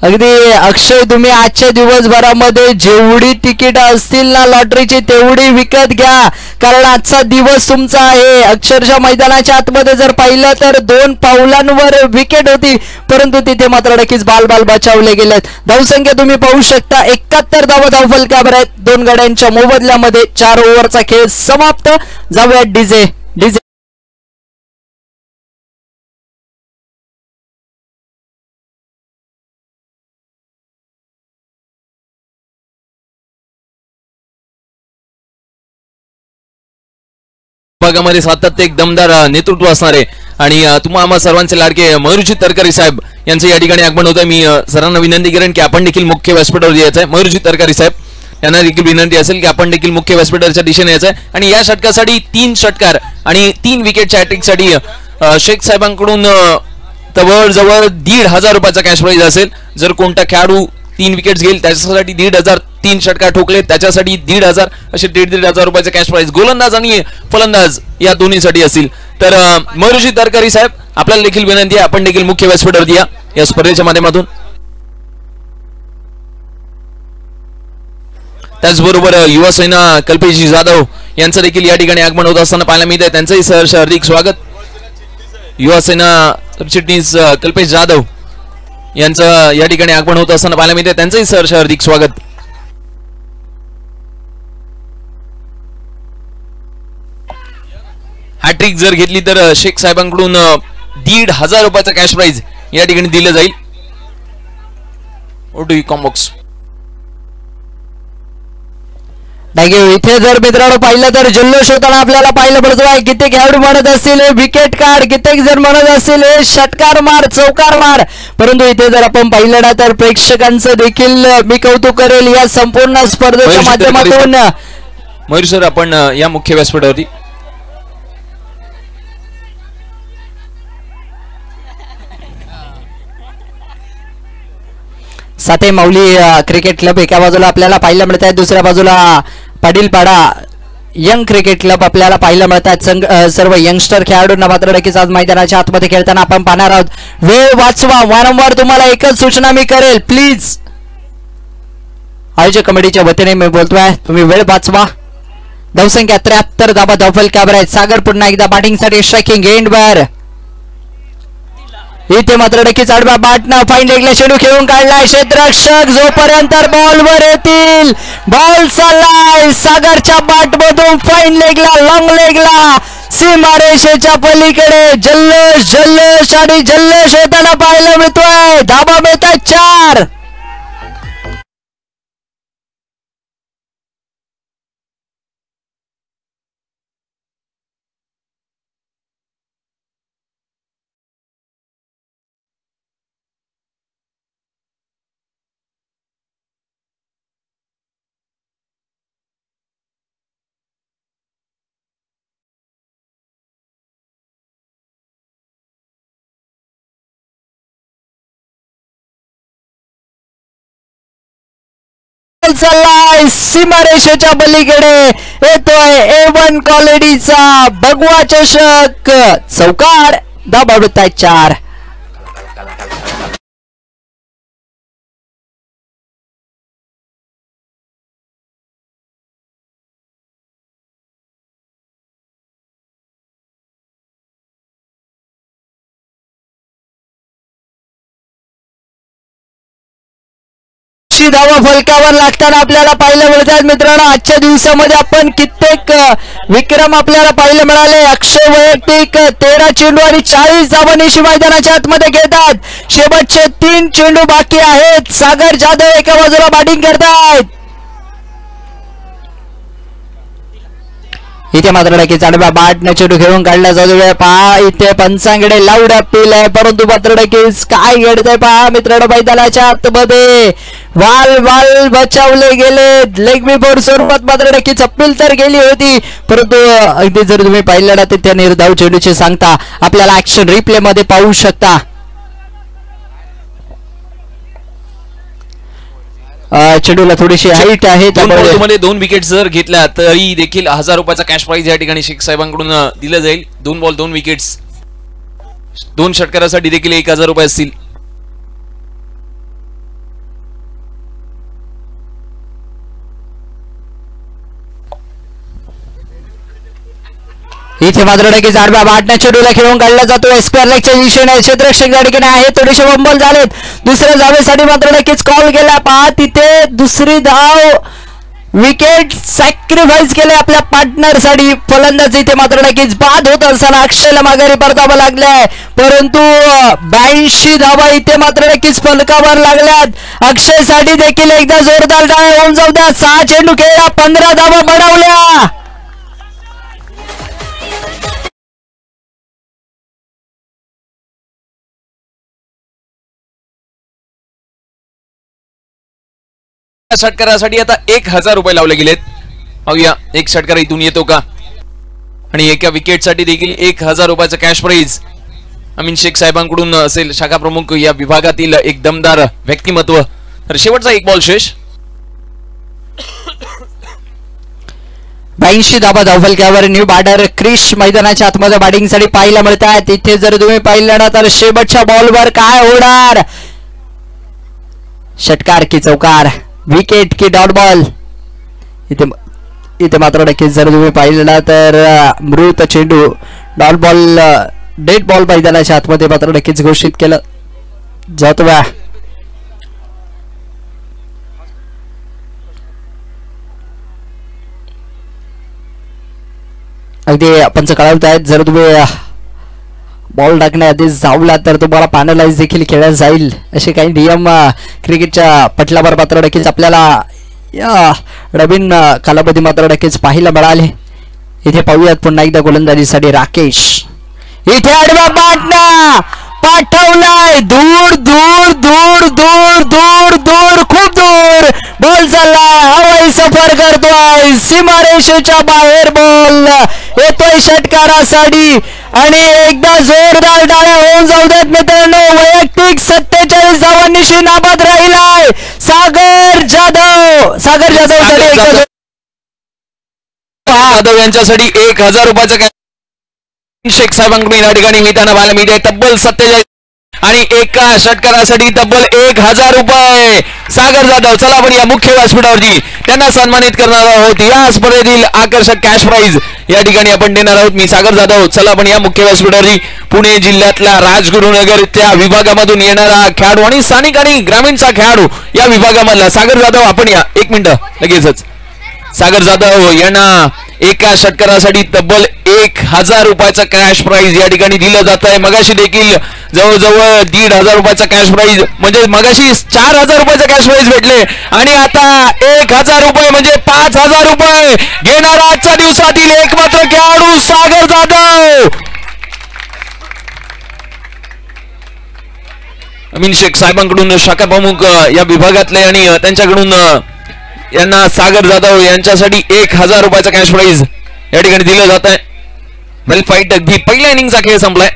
Speaker 1: अगदी अक्षय तुम्ही आजच्या दिवसभरामध्ये जेवढी तिकीट असतील ना लॉटरीची तेवढी विकत घ्या, कारण आजचा दिवस तुमचा आहे. अक्षरशः मैदानाच्या आतमध्ये जर पाहिलं तर 2 पावलांवर विकेट होती, परंतु तिथे मात्र नक्कीच बाल बचावले गेलेत. धावसंख्या तुम्ही पाहू शकता 71 धावफलकावर आहेत. 2 गड्यांच्या मोबदल्यामध्ये 4 ओव्हरचा खेळ समाप्त. जाऊयात डीजे.
Speaker 2: भागामध्ये सातत्य एक दमदार नेतृत्व असणारे आणि तुम्हा आम्हा सर्वांचे लाडके मयूरजी तरकारी साहेब यांचं या ठिकाणी आगमन होत आहे. मी सरांना विनंती करेन की आपण देखील मुख्य व्यासपीठावर यायचं आहे. मयूरजी तरकारी साहेब यांना देखील विनंती असेल की आपण देखील मुख्य व्यासपीठाच्या दिशेने यायचं आहे. आणि या षटकासाठी 3 षटकार आणि 3 विकेटच्या हॅट्रिकसाठी शेख साहेबांकडून जवळ 1,500 रुपयाचा कॅश प्राइज असेल. जर कोणता खेळाडू 3 विकेट्स घेईल त्याच्यासाठी 1,500, 3 षटकार ठोकले त्याच्यासाठी 1,500, असे 1,500 रुपयाचे कॅश प्राइज गोलंदाज आणि फलंदाज या दोन्हीसाठी असतील. तर मयूरजी तरकारी साहेब आपल्याला देखील विनंती आहे आपण देखील मुख्य व्यासपीठावर या स्पर्धेच्या माध्यमातून. त्याचबरोबर युवा सेना कल्पेशजी जाधव यांचं देखील या ठिकाणी आगमन होत असताना पाहायला मिळत आहे. त्यांचंही सहर्ष हार्दिक स्वागत. युवा सेना सरचिटणीस कल्पेश जाधव यांचं या ठिकाणी आगमन होत असताना पाहायला मिळते. त्यांचंही सहर्ष हार्दिक स्वागत. हॅट्रिक जर घेतली तर शेख साहेबांकडून 1,500 रुपयाचा कॅश प्राइज या ठिकाणी दिलं जाईल. ओटू कॉम्बॉक्स.
Speaker 1: इथे जर मित्रांनो पाहिलं तर जल्लोष होताना आपल्याला पाहिलं पडतोय. कित्येक खेळाडू म्हणत असतील विकेट काढ, कित्येक जर म्हणत असतील षटकार मार, चौकार मार, परंतु इथे जर आपण पाहिलं ना तर प्रेक्षकांचं देखील मी कौतुक करेल या संपूर्ण स्पर्धेच्या माध्यमातून.
Speaker 2: मयूर सर आपण या मुख्य व्यासपीठावरती.
Speaker 1: साते माऊली क्रिकेट क्लब एका बाजूला आपल्याला पाहायला मिळत आहे, दुसऱ्या बाजूला पाटीलपाडा यंग क्रिकेट क्लब आपल्याला पाहायला मिळतात. सर्व यंगस्टर खेळाडूंना मात्र नक्कीच आज मैदानाच्या आतमध्ये खेळताना आपण पाहणार आहोत. वेळ वाचवा. वारंवार तुम्हाला एकच सूचना मी करेल, प्लीज आयोजक कमिटीच्या वतीने मी बोलतोय, तुम्ही वेळ वाचवा. धावसंख्या 73 धावा धावफलकावर आहेत. सागर पुन्हा एकदा बॅटिंगसाठी स्ट्रायकिंग एंडवर. इथे मात्र नक्कीच आडव्या बॅटनं फाईन लेगला चेंडू खेळून काढलाय क्षेत्ररक्षक जोपर्यंत बॉलवर येतील. बॉल चाललाय सागरच्या बॅट मधून फाईन लेगला, लॉंग लेगला, सीमारेषेच्या पलीकडे. जल्लोष जल्लोष आणि जल्लोष होताना पाहायला मिळतोय. धाबा मिळतात 4. चाललाय सीमारेषेच्या पलीकडे. येतोय A1 क्वालिटीचा भगवा चषक. चौकार. धाबा मिळतायत 4. धावा फलकावर लागताना आपल्याला पाहायला मिळतात मित्रांनो. आजच्या दिवसामध्ये आपण कित्येक विक्रम आपल्याला पाहायला मिळाले. अक्षय वैयक्तिक 13 चेंडू आणि 40 धावांनी मैदानाच्या आतमध्ये घेतात. शेवटचे 3 चेंडू बाकी आहेत. सागर जाधव एका बाजूला बॅटिंग करतायत. इथे मात्र नक्कीच आडव्या बॅटने चेंडू खेळून काढला जातो. पहा इथे पंचांकडे लाऊड अपील आहे, परंतु मात्र नक्कीच काय घडतंय पहा मित्रांनो. मैदानाच्या आतमध्ये वाल वाल बचावले गेले. लेग बिफोर स्वरूपात मात्र नक्कीच अपील तर गेली होती, परंतु अगदी जर तुम्ही पाहिलं ना तर त्या निर्धाव चेंडूचे सांगता आपल्याला ऍक्शन रिप्ले मध्ये पाहू शकता. चेंडूला थोडीशी हाईट आहे,
Speaker 2: त्यामुळे 2 विकेट जर घेतल्या तरी देखील 1000 रुपयाचा कॅश प्राइज या ठिकाणी शेख साहेबांकडून दिलं जाईल. 2 बॉल 2 विकेट्स, 2 षटकारासाठी देखील 1000 रुपये असतील.
Speaker 1: इथे मात्र नक्कीच आडव्या बॅटने चेंडूला खेळून काढला जातो. स्क्वेअर लेगच्या दिशेने क्षेत्ररक्षक या ठिकाणी आहे. थोडेसे बंबल झालेत. दुसऱ्या धावेसाठी मात्र नक्कीच कॉल केला. पहा तिथे दुसरी धाव विकेट सॅक्रिफाईस केले आपल्या पार्टनर साठी. फलंदाज इथे मात्र नक्कीच बाद होत असताना अक्षयला माघारी परतावं लागलंय, परंतु 82 धावा इथे मात्र नक्कीच फलकावर लागल्यात. अक्षय साठी देखील एकदा जोरदार डाव होऊन जाऊ द्या. 6 चेंडू खेळला, 15 धावा बनवल्या.
Speaker 2: षटकारासाठी आता 1000 रुपये लावले गेलेत. पाहूया एक षटकार इथून येतो का, आणि एका विकेट साठी देखील 1000 रुपयाचं कॅश प्राइज अमीन शेख साहेबांकडून असेल. शाखा प्रमुख या विभागातील एक दमदार व्यक्तिमत्व. तर शेवटचा 1 बॉल शेष.
Speaker 1: 82 धावा धावफलकावर न्यू बॅटर क्रिश मैदानाच्या आतमध्ये बॅटिंग साठी पाहायला मिळतात. तिथे जर तुम्ही पाहिलं ना तर शेवटच्या बॉलवर काय होणार. षटकार की चौकार, विकेट की डॉट बॉल. इथे मात्र नक्कीच जर तुम्ही पाहिलं ना तर मृत चेंडू डॉट बॉल, डेड बॉल मैदानाच्या आतमध्ये मात्र नक्कीच घोषित केलं जातो. अगदी पंच कळवत आहेत, जर तुम्ही बॉल टाकण्याआधी जावला तर तुम्हाला पॅनलाइज देखील खेळला जाईल, असे काही नियम क्रिकेटच्या पटलावर मात्र नक्कीच आपल्याला या नवीन कालावधी मात्र नक्कीच पाहायला मिळाले. इथे पाहूयात पुन्हा एकदा गोलंदाजीसाठी राकेश. इथे आडवा बॅटना पाठवलाय दूर दूर दूर दूर दूर दूर खूप दूर. बॉल चाललाय, हवाई सफर करतोय, सीमारेषेच्या बाहेर बॉल येतोय षटकारासाठी, आणि एकदा जोरदार डाळ्या होऊन जाऊ देत मित्रांनो. वैयक्तिक 47 धावांनी नाबाद राहिलाय सागर जाधव. सागर जाधव
Speaker 2: यांच्यासाठी 1000 रुपयाचा शेख साहेबांकडून या ठिकाणी मिळताना पाहायला मिळते. तब्बल 47 आणि एका षटकारासाठी तब्बल 1000 रुपये सागर जाधव. चला आपण या मुख्य व्यासपीठावरती त्यांना सन्मानित करणार आहोत. या स्पर्धेतील आकर्षक कॅश प्राइज या ठिकाणी आपण देणार आहोत. मी सागर जाधव. चला आपण या मुख्य व्यासपीठावरती पुणे जिल्ह्यातला राजगुरुनगर त्या विभागामधून येणारा खेळाडू आणि स्थानिक आणि ग्रामीणचा खेळाडू या विभागामधला सागर जाधव. आपण या 1 मिनिट लगेचच. सागर जाधव यांना एका षटकारासाठी तब्बल 1000 रुपयाचा कॅश प्राइज या ठिकाणी दिलं जात आहे. मगाशी देखील जवळजवळ 1500 रुपयाचा कॅश प्राइज म्हणजे मगाशी 4000 रुपयाचा कॅश प्राइज भेटले आणि आता 1000 रुपये म्हणजे 5000 रुपये घेणारा आजच्या दिवसातील एकमात्र खेळाडू सागर जाधव. अमीन शेख साहेबांकडून शाखा प्रमुख या विभागातले आणि त्यांच्याकडून यांना सागर जाधव यांच्यासाठी 1000 रुपयाचा कॅश प्राइज या ठिकाणी दिलं जात आहे. वेल फाईट. अगदी पहिल्या इनिंगचा खेळ संपलाय.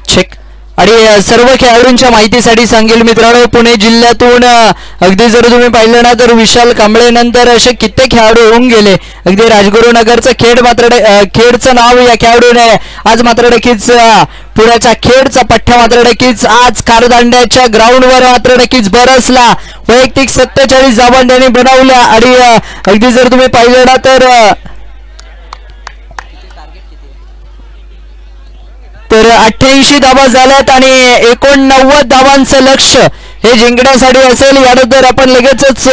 Speaker 1: चेक. आणि सर्व खेळाडूंच्या माहितीसाठी सांगेल मित्रांनो, पुणे जिल्ह्यातून अगदी जर तुम्ही पाहिलं ना तर विशाल कांबळे नंतर असे कित्येक खेळाडू होऊन गेले. अगदी राजगुरुनगरचं खेड मात्र खेडचं नाव या खेळाडूने आज मात्र नक्कीच पुण्याच्या खेडचा पठ्ठा मात्र नक्कीच आज कारदांड्याच्या ग्राउंडवर मात्र नक्कीच बरसला. वैयक्तिक 47 धावा त्यांनी बनवल्या आणि अगदी जर तुम्ही पाहिलं ना तर 88 धावा झाल्यात आणि 89 धावांचं लक्ष हे जिंकण्यासाठी असेल. यानंतर आपण लगेचच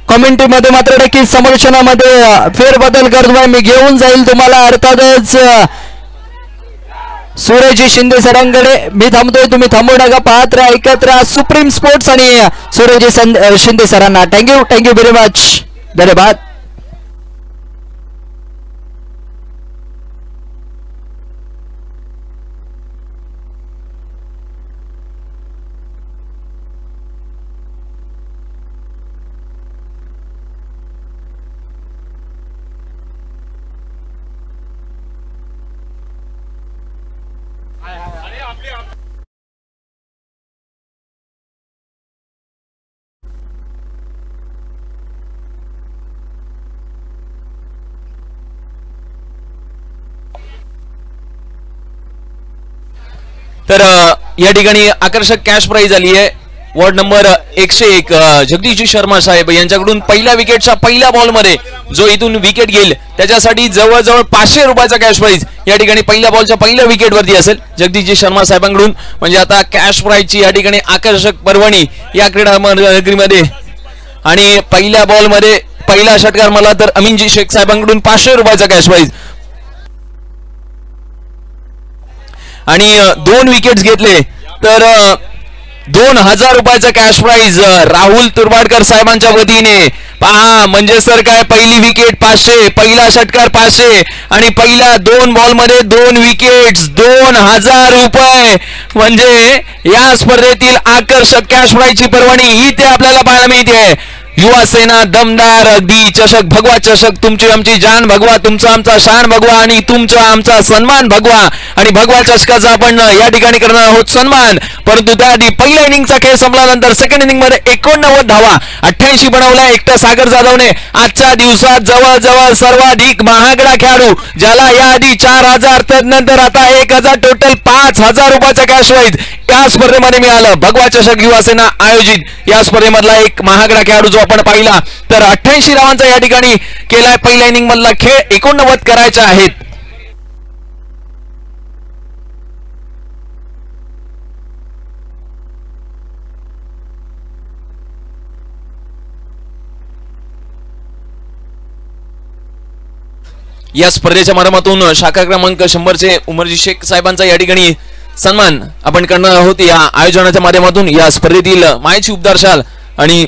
Speaker 1: कमेंट्रीमध्ये मात्र नक्कीच समर्थनामध्ये फेरबदल करतोय. मी घेऊन जाईल तुम्हाला अर्थातच सूर्यजी शिंदे सरांकडे. मी थांबतोय, तुम्ही थांबू नका. पाहत राहा, ऐकत राहा सुप्रीम स्पोर्ट्स आणि सूर्यजी शिंदे सरांना. Thank you very much. धन्यवाद.
Speaker 2: तर या ठिकाणी आकर्षक कॅश प्राइज आली आहे. वॉर्ड नंबर 101 जगदीशजी शर्मा साहेब यांच्याकडून पहिल्या विकेटच्या पहिल्या बॉलमध्ये जो इथून विकेट घेईल त्याच्यासाठी जवळजवळ 500 रुपयाचा कॅश प्राइज या ठिकाणी पहिल्या बॉलच्या पहिल्या विकेटवरती असेल जगदीशजी शर्मा साहेबांकडून. म्हणजे आता कॅश प्राइजची या ठिकाणी आकर्षक पर्वणी या क्रीडा नगरीमध्ये. आणि पहिल्या बॉलमध्ये पहिला षटकार मला तर अमीनजी शेख साहेबांकडून 500 रुपयाचा कॅश प्राइज आणि 2 विकेट्स घेतले तर 2000 रुपयाचा कॅश प्राइज राहुल तुर्बाडकर साहेबांच्या वतीने. पहा म्हणजे सर काय, पहिली विकेट 500, पहिला षटकार 500 आणि पहिल्या 2 बॉलमध्ये 2 विकेट्स 2000 रुपये. म्हणजे या स्पर्धेतील आकर्षक कॅश प्राइजची पर्वणी ही ते आपल्याला पाहायला मिळते. युवा सेना दमदार अगदी चषक भगवा चषक. तुमची आमची जान भगवा, तुमचा आमचा शान भगवा आणि तुमचा आमचा सन्मान भगवा. आणि भगवा चषकाचा आपण या ठिकाणी करणार आहोत सन्मान. परंतु त्याआधी पहिल्या इनिंगचा खेळ संपल्यानंतर सेकंड इनिंग मध्ये 89 धावा 88 बनवल्या एकट्या सागर जाधवने. आजच्या दिवसात जवळजवळ सर्वाधिक महागडा खेळाडू ज्याला याआधी 4000 त्यानंतर आता 1000 टोटल 5000 रुपयाचा कॅश प्राइज या स्पर्धेमध्ये मिळालं. भगवा चषक युवा सेना आयोजित या स्पर्धेमधला एक महागडा खेळाडू जो आपण पाहिला तर 88 धावांचा या ठिकाणी केलाय. पहिल्या इनिंग मधला खेळ 89 करायचे आहेत. या स्पर्धेच्या माध्यमातून शाखा क्रमांक 100 उमरजी शेख साहेबांचा या ठिकाणी सन्मान आपण करणार आहोत. या आयोजनाच्या माध्यमातून या स्पर्धेतील मायेची उबदार शाल आणि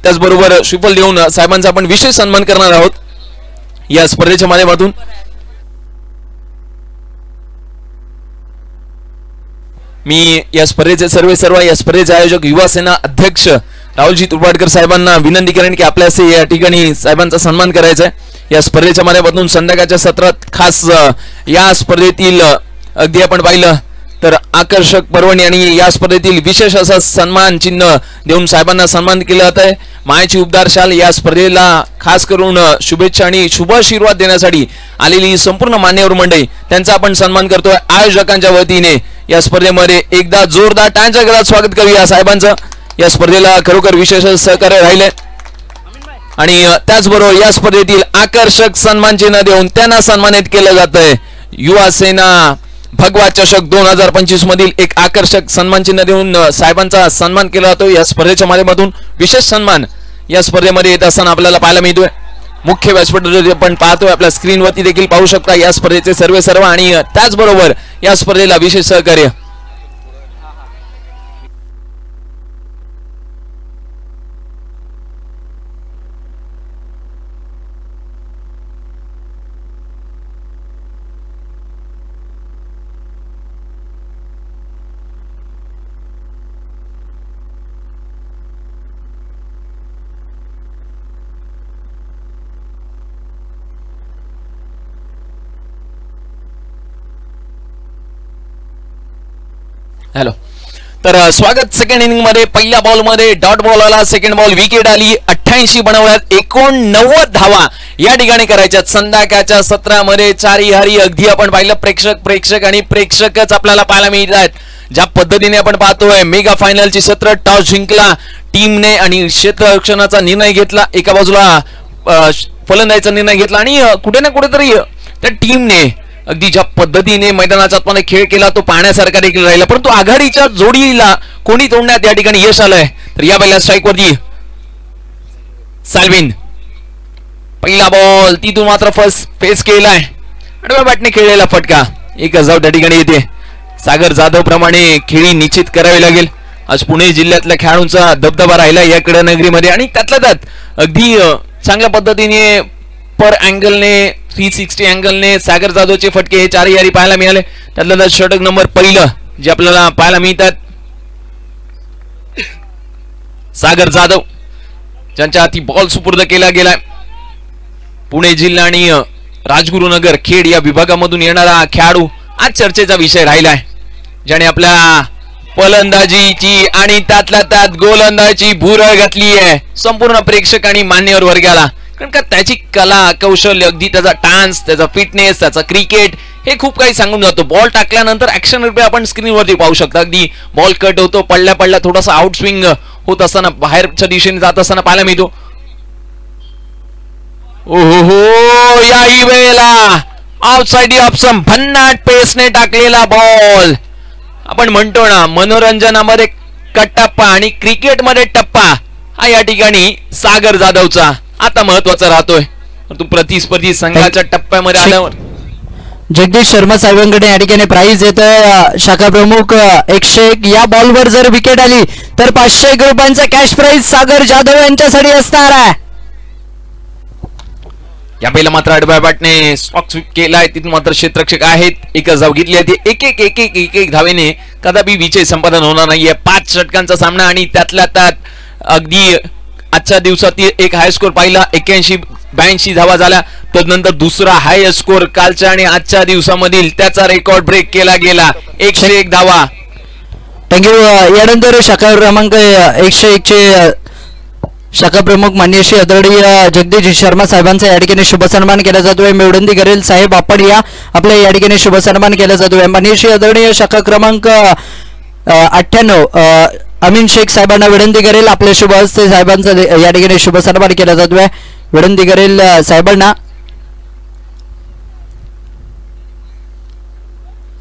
Speaker 2: त्याचबरोबर श्रीफल देऊन साहेबांचा आपण विशेष सन्मान करणार आहोत या स्पर्धेच्या माध्यमातून. मी या स्पर्धेचे सर्व या स्पर्धेचे आयोजक युवा सेना अध्यक्ष राहुलजी तुर्बाडकर साहेबांना विनंती करेन की आपल्याला या ठिकाणी साहेबांचा सन्मान करायचा आहे. या स्पर्धेच्या माध्यमातून संध्याकाळच्या सत्रात खास या स्पर्धेतील अगदी आपण पाहिलं तर आकर्षक पर्वणी आणि या स्पर्धेतील विशेष असा सन्मान चिन्ह देऊन साहेबांना सन्मान केलं जात आहे. मायाची उबदार शाल या स्पर्धेला खास करून शुभेच्छा आणि शुभ आशीर्वाद देण्यासाठी आलेली संपूर्ण मान्यवर मंडळी त्यांचा आपण सन्मान करतोय आयोजकांच्या वतीने. या स्पर्धेमध्ये एकदा जोरदार टाळ्यांच्या गजरात स्वागत करूया साहेबांचं. या स्पर्धेला खरोखर विशेष सहकार्य राहिले आणि त्याचबरोबर या स्पर्धेतील आकर्षक सन्मान चिन्ह देऊन त्यांना सन्मानित केलं जात आहे. युवा सेना भगवा चषक 2025 मधील एक आकर्षक सन्मान चिन्ह देऊन साहेबांचा सन्मान केला जातो. या स्पर्धेच्या माध्यमातून विशेष सन्मान या स्पर्धेमध्ये येत असताना आपल्याला पाहायला मिळतोय. मुख्य व्यासपीठावर आपण पाहतोय आपल्या स्क्रीनवरती देखील पाहू शकता या स्पर्धेचे सर्व आणि त्याचबरोबर या स्पर्धेला विशेष सहकार्य हॅलो. तर स्वागत सेकंड इनिंग मध्ये. पहिल्या बॉल मध्ये डॉट बॉल आला, सेकंड बॉल विकेट आली. 88 बनवल्यात, 89 धावा या ठिकाणी करायच्यात. संध्याकाळच्या सत्रामध्ये चारी हारी अगदी आपण पाहिलं प्रेक्षक आणि प्रेक्षकच आपल्याला पाहायला मिळत आहेत. ज्या पद्धतीने आपण पाहतोय मेगा फायनलची सत्र टॉस जिंकला टीमने आणि क्षेत्ररक्षणाचा निर्णय घेतला. एका बाजूला फलंदाजीचा निर्णय घेतला आणि कुठे ना कुठेतरी त्या टीमने अगदी ज्या पद्धतीने मैदानाच्या आतमध्ये खेळ केला तो पाहण्यासारखा देखील राहिला. परंतु आघाडीच्या जोडीला कोणी तोडण्यात या ठिकाणी यश आलंय. तर या पहिल्या स्ट्राईक वरती साल्विन पहिला बॉल तिथून मात्र फर्स्ट फेस केलाय. आडव्या बॅटने खेळलेला फटका एक धाव त्या ठिकाणी येते. सागर जाधव प्रमाणे खेळी निश्चित करावी लागेल. आज पुणे जिल्ह्यातल्या खेळाडूंचा दबदबा राहिला या कडा नगरीमध्ये आणि त्यातल्या त्यात अगदी चांगल्या पद्धतीने पर अँगलने 360 अँगलने सागर जाधवचे फटके हे चारही यारी पाहायला मिळाले. त्यातलं षटक नंबर पहिलं जे आपल्याला पाहायला मिळतात सागर जाधव ज्यांच्या हाती बॉल सुपूर्द केला गेलाय. पुणे जिल्हा आणि राजगुरुनगर खेड या विभागामधून येणारा खेळाडू आज चर्चेचा विषय राहिलाय. ज्याने आपल्या फलंदाजीची आणि त्यातल्या त्यात गोलंदाजीची भुरळ घातली आहे संपूर्ण प्रेक्षक आणि मान्यवर वर्गाला. कारण का त्याची कला कौशल्य अगदी त्याचा डान्स त्याचा फिटनेस त्याचा क्रिकेट हे खूप काही सांगून जातो. बॉल टाकल्यानंतर ऍक्शन रिप्ले आपण स्क्रीनवरती पाहू शकता. अगदी बॉल कट होतो पडल्या थोडासा आउट स्विंग होत असताना बाहेरच्या दिशेने जात असताना पाहायला मिळतो. ओहो याही वेळेला आउटसाइड ऑप्शन भन्नाट पेसने टाकलेला बॉल. आपण म्हणतो ना मनोरंजनामध्ये कट्टप्पा आणि क्रिकेटमध्ये टप्पा हा या ठिकाणी सागर जाधवचा आता महत्वाचा राहतोय. तू प्रतिस्पर्धी संघाच्या टप्प्यामध्ये आल्यावर
Speaker 1: जगदीश शर्मा साहेबांकडे या ठिकाणी प्राइज येतोय. शाखा प्रमुख 101 या बॉलवर जर विकेट आली तर 500 रुपयांचा कॅश प्राइज सागर जाधव यांच्यासाठी असणार आहे.
Speaker 2: या पहिला मात्र आडव्या बॅटने स्टॉक स्वीप केलाय. तिथून मात्र क्षेत्ररक्षक आहेत एकच धाव घेतली आहे. एक धावेने कदापि विजय संपादन होणार नाहीये. 5 षटकांचा सामना आणि त्यातल्या त्यात अगदी आजच्या दिवसातील एक हाय स्कोर पाहिला 81-82 धावा झाल्या. तदनंतर दुसरा हाय स्कोर कालच्या आणि आजच्या दिवसामधील त्याचा रेकॉर्ड ब्रेक केला गेला 101 धावा.
Speaker 1: थँक्यू. यानंतर शाखा क्रमांक 101 चे शाखा प्रमुख मान्य श्री आदरणीय जगदीश शर्मा साहेबांचा या ठिकाणी शुभ सन्मान केला जातोय. मेवडंदी करेल साहेब आपण आपल्या या ठिकाणी शुभ सन्मान केला जातोय. मान्य श्री आदरणीय शाखा क्रमांक 98 अमीन शेख साहेबांना विनंती करेल आपल्या शुभ हस्ते साहेबांचा या ठिकाणी शुभ सन्मान केला जातोय. विनंती करेल साहेबांना.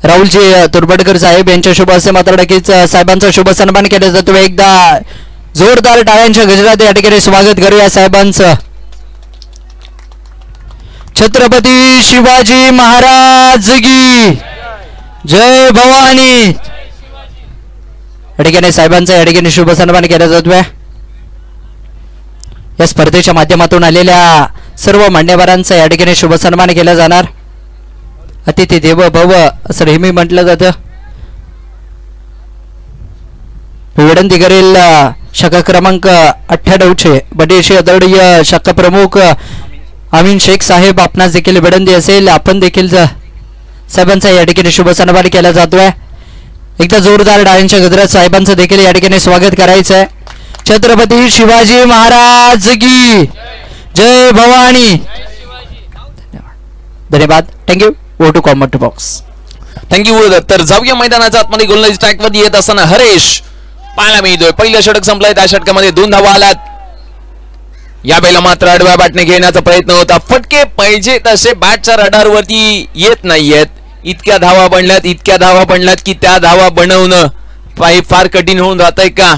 Speaker 1: राहुलजी तुरबडकर साहेब यांच्या शुभ हस्ते मात्र नक्कीच साहेबांचा शुभ सन्मान केला जातोय. एकदा जोरदार टाळ्यांच्या गजरात या ठिकाणी स्वागत करूया साहेबांचं. छत्रपती शिवाजी महाराज की जय भवानी. या ठिकाणी साहेबांचा या ठिकाणी शुभ सन्मान केला जातोय. या स्पर्धेच्या माध्यमातून आलेल्या सर्व मान्यवरांचा या ठिकाणी शुभ सन्मान केला जाणार. अतिथी देव भव असं नेहमी म्हटलं जातं. विनंती करेल शाखा क्रमांक 98 चे बडेशी आदरणीय शाखा प्रमुख अमीन शेख साहेब आपणास देखील विनंती असेल आपण देखील साहेबांचा या ठिकाणी शुभ सन्मान केला जातोय. एकदा जोरदार टाळ्यांच्या गजरात साहेबांचं देखील या ठिकाणी स्वागत करायचं आहे. छत्रपती शिवाजी महाराज की जय भवानी. धन्यवाद. Thank you. Go to comment box.
Speaker 2: Thank you. तर जाऊया मैदानाच्या आतमध्ये. गोलंदाजी ट्रॅक मध्ये येत असताना हरेश पाहायला मिळतोय. पहिलं षटक संपलंय. त्या षटकामध्ये 2 धावा आल्यात. या वेळेला मात्र आडव्या बॅटने घेण्याचा प्रयत्न होता. फटके पाहिजे तसे बॅटच्या रडारवरती येत नाहीयेत. इतक्या धावा बनल्यात की त्या धावा बनवणं फार कठीण होऊन जातंय का.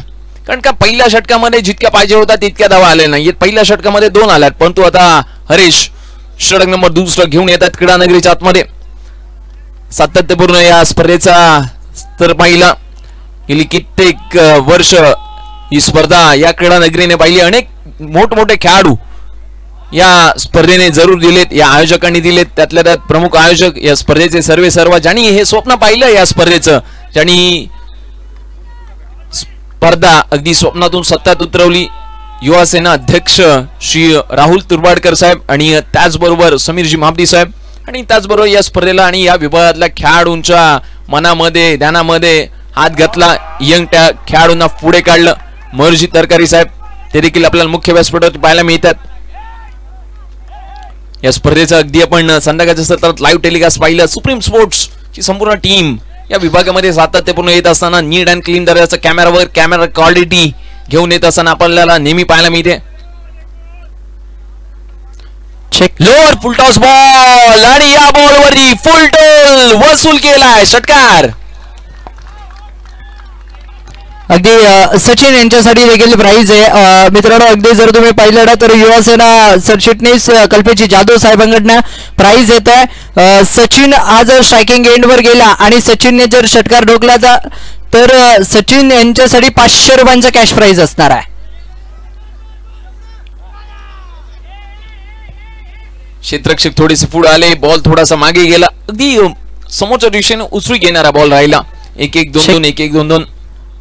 Speaker 2: कारण का पहिल्या षटकामध्ये जितक्या पाहिजे होता तितक्या धावा आल्या नाहीयेत. पहिल्या षटकामध्ये 2 आल्यात. परंतु आता हरेश षटक नंबर 2 घेऊन येतात क्रीडानगरीच्या आतमध्ये. सातत्यपूर्ण या स्पर्धेचा स्तर पाहिला. गेली कित्येक वर्ष ही स्पर्धा या क्रीडानगरीने पाहिली. अनेक मोठमोठे खेळाडू या स्पर्धेने जरूर दिलेत, या आयोजकांनी दिलेत. त्यातल्या त्यात प्रमुख आयोजक या स्पर्धेचे सर्व ज्यांनी हे स्वप्न पाहिलं या स्पर्धेचं, ज्यांनी स्पर्धा अगदी स्वप्नातून सत्यात उतरवली. युवा सेना अध्यक्ष श्री राहुल तुर्बाडकर साहेब आणि त्याचबरोबर समीरजी महाबदी साहेब आणि त्याचबरोबर या स्पर्धेला आणि या विभागातल्या खेळाडूंच्या मनामध्ये ध्यानामध्ये हात घातला. यंग त्या खेळाडूंना पुढे काढलं. मयूरजी तरकारी साहेब ते देखील आपल्याला मुख्य व्यासपीठावर पाहायला मिळतात. या स्पर्धेचं अगदी आपण संध्याकाळच्या सत्रात लाईव्ह टेलिकास्ट पाहिलं. सुप्रीम स्पोर्ट्स ची संपूर्ण टीम या विभागामध्ये सातत्यपूर्ण येत असताना नीट अँड क्लीन दर्जाचं कॅमेरा क्वालिटी घेऊन येत असताना आपल्याला नेहमी पाहायला मिळते. लोअर फुल टॉस बॉल आणि या बॉलवरती फुल टोल वसूल केलाय. षटकार.
Speaker 1: अगदी सचिन यांच्यासाठी देखील प्राइज आहे मित्रांनो. अगदी जर तुम्ही पाहिलं ना तर युवासेना सरचिटणीस कल्पेची जाधव साहेबांकडनं प्राइज येत आहे. सचिन आज स्ट्रायकिंग एंडवर गेला आणि सचिनने जर षटकार ठोकला तर सचिन यांच्यासाठी 500 रुपयांचा कॅश प्राइज असणार आहे.
Speaker 2: क्षेत्ररक्षक थोडेसे पुढे आले. बॉल थोडासा मागे गेला. अगदी समोरच्या दिशेने उचलून घेणारा बॉल राहिला. 1-1, 2-2.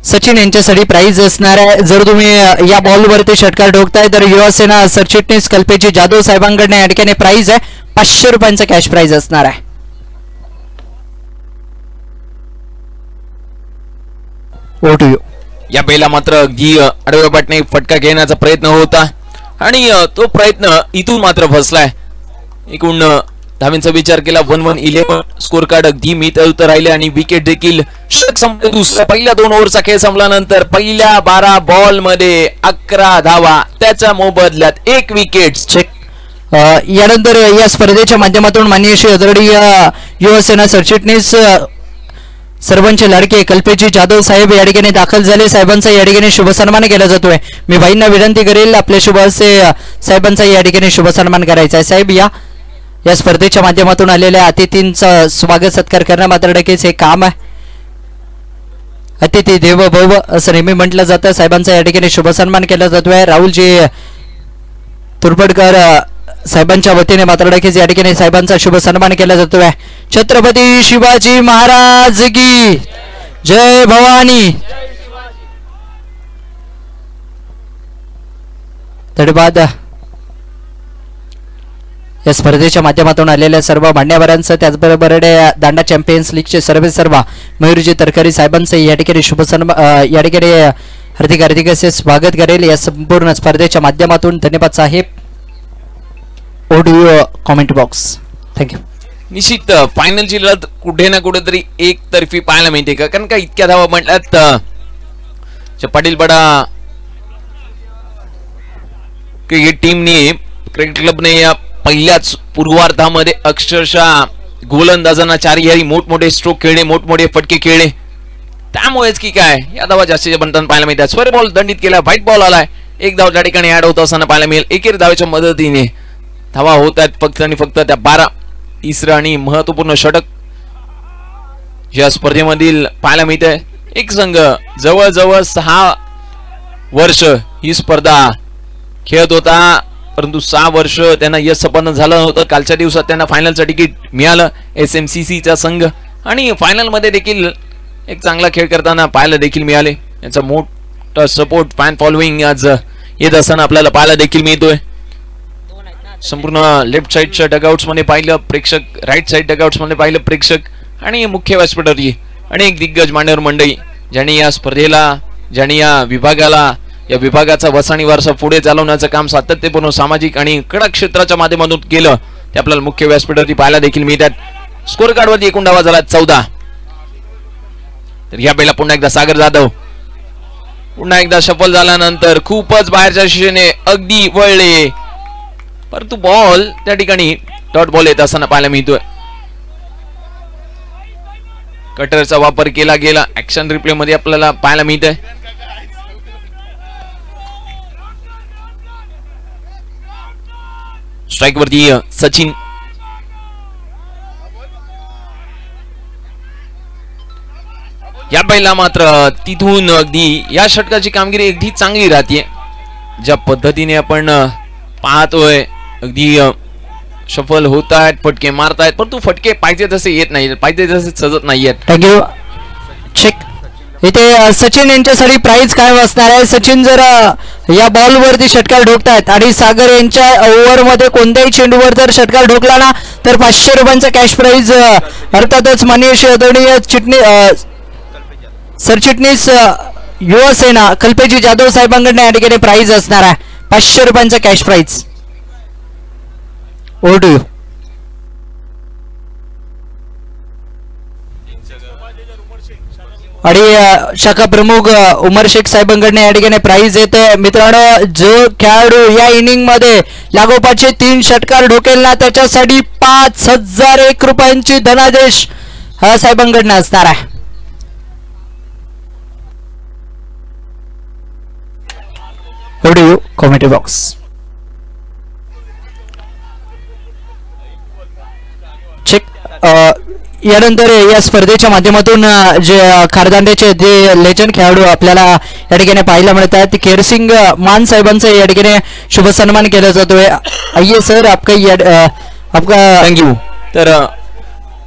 Speaker 1: सचिन यांच्यासाठी प्राइज असणार आहे. जर तुम्ही या बॉलवरती षटकार ठोकताय तर युवासेना सरचिटणीस कल्पेची जाधव साहेबांकडे या ठिकाणी प्राइज आहे. 500 रुपयांचा कॅश प्राइज असणार आहे.
Speaker 2: या बेला मात्र अगदी आडव्या बॅटने फटका घेण्याचा प्रयत्न होता आणि तो प्रयत्न इथून मात्र फसलाय. एकूण धावांचा विचार केला 1-1-11 स्कोर कार्ड अगदी मिळत राहिले आणि विकेट देखील दुसऱ्या पहिल्या 2 ओव्हरचा खेळ संपल्यानंतर पहिल्या 12 बॉल मध्ये 11 धावा, त्याच्या मोबदल्यात 1 विकेट.
Speaker 1: यानंतर या स्पर्धेच्या माध्यमातून माननीय श्री आदरणीय युवासेना सरचिटणीस सर्वांचे लाडके कल्पेजी जाधव साहेब या ठिकाणी दाखल झाले. साहेबांचा या ठिकाणी शुभ सन्मान केला जातोय. मी भाईंना विनंती करेल आपल्या शुभ हस्ते साहेबांचा या ठिकाणी शुभ सन्मान करायचा आहे. साहेब या स्पर्धेच्या माध्यमातून आलेल्या अतिथींचं स्वागत सत्कार करणं मात्र नक्कीच हे काम आहे. अतिथी देव भव असं नेहमी म्हटलं जातं. साहेबांचा या ठिकाणी शुभ सन्मान केला जातोय. राहुलजी तुर्बडकर साहेबांच्या वतीने मात्र नक्कीच या ठिकाणी साहेबांचा शुभ सन्मान केला जातोय. छत्रपती शिवाजी महाराज की जय भवानी. धन्यवाद. या स्पर्धेच्या माध्यमातून आलेल्या सर्व मान्यवरांचं त्याचबरोबर दांडा चॅम्पियन्स लीगचे सर्व मयूरजी तरकारी साहेबांचं या ठिकाणी शुभ सन्मान या ठिकाणी हार्दिक असे स्वागत करेल या संपूर्ण स्पर्धेच्या माध्यमातून. धन्यवाद साहेब. Audio comment box. थँक्यू.
Speaker 2: निश्चित फायनलची लढत कुठे ना कुठेतरी एकतर्फी पाहायला मिळते का, कारण का इतक्या धावा म्हटल्यात पाटील बडा क्रिकेट टीमने क्रिकेट क्लबने या पहिल्याच पूर्वार्धामध्ये अक्षरशः गोलंदाजांना 4 मोठमोठे स्ट्रोक खेळले, मोठमोठे फटके खेळले. त्यामुळेच की काय या धावा जास्तीच्या बनताना पाहायला मिळतात. स्वर बॉल दंडित केला, व्हाईट बॉल आलाय. 1 धाव त्या ठिकाणी ऍड होत असताना पाहायला मिळेल. एकेरी धावेच्या मदतीने धावा होत आहेत फक्त आणि फक्त त्या 12. तिसरं आणि महत्वपूर्ण षटक या स्पर्धेमधील पाहायला मिळते. एक संघ जवळजवळ 6 वर्ष ही स्पर्धा खेळत होता, परंतु 6 वर्ष त्यांना यश संपन्न झालं नव्हतं. कालच्या दिवसात त्यांना फायनलचं तिकीट मिळालं. SMCCचा संघ आणि फायनल मध्ये देखील एक चांगला खेळ करताना पाहायला देखील मिळाले. याचा मोठा सपोर्ट फॅन फॉलोइंग आज येत असताना आपल्याला पाहायला देखील मिळतोय. संपूर्ण लेफ्ट साइडच्या डगआउट्स मध्ये पाहिलं प्रेक्षक, राईट साइड डगआउट्स मध्ये पाहिलं प्रेक्षक आणि मुख्य व्यासपीठावरती अनेक दिग्गज मान्यवर मंडळी ज्यांनी या स्पर्धेला, ज्यांनी या विभागाचा वसाणी वारसा पुढे चालवण्याचं काम सातत्यपूर्ण सामाजिक आणि क्रीडा क्षेत्राच्या माध्यमातून केलं ते आपल्याला मुख्य व्यासपीठावरती पाहायला देखील मिळतात। स्कोर कार्डवरती एकूण धावा झाला 14। तर या पहिला पुन्हा एकदा सागर जाधव पुन्हा एकदा सफल झाल्यानंतर खूपच बाहेरच्या दिशेने अगदी वळले, परंतु बॉल त्या ठिकाणी डॉट बॉल येत असताना पाहायला मिळतोय। कटरचा वापर केला गेला, ऍक्शन रिप्ले मध्ये आपल्याला पाहायला मिळतंय। स्ट्राइक वरती सचिन, या पहिला मात्र तिथून अगदी या षटकाची कामगिरी अगदी चांगली राहते। ज्या पद्धतीने आपण पाहतोय अगदी सफल होत आहेत, फटके मारतायत, परंतु फटके पाहिजे तसे येत नाहीत, पाहिजे तसे सजत नाहीयेत।
Speaker 1: थँक्यू। चेक इथे सचिन यांच्यासाठी प्राइस काय असणार आहे? सचिन जर या बॉल वरती षटकार ठोकतायत आणि सागर यांच्या ओव्हर मध्ये कोणत्याही चेंडूवर जर षटकार ठोकला ना तर 500 रुपयांचा कॅश प्राइज अर्थातच माननीय आदरणीय सरचिटणीस युवा सेना कल्पेजी जाधव साहेबांकडून या ठिकाणी प्राइज असणार आहे 500 रुपयांचा cash prize. Over to you. आणि शाखा प्रमुख उमर शेख साहेबांकडून या ठिकाणी प्राइज येते। मित्रांनो, जो खेळाडू या इनिंग मध्ये लागोपाठचे 3 षटकार ढोकेल ना त्याच्यासाठी 5001 रुपयांची धनादेश हा साहेबांकडून असणार आहे। Video commentary box. चेक यानंतर या स्पर्धेच्या माध्यमातून जे खारदांड्याचे जे लेजंड खेळाडू आपल्याला या ठिकाणी पाहायला मिळत आहेत, केरसिंग मान साहेबांचा या ठिकाणी शुभ सन्मान केला जातोय। आइए सर, आपका
Speaker 2: थँक्यू। तर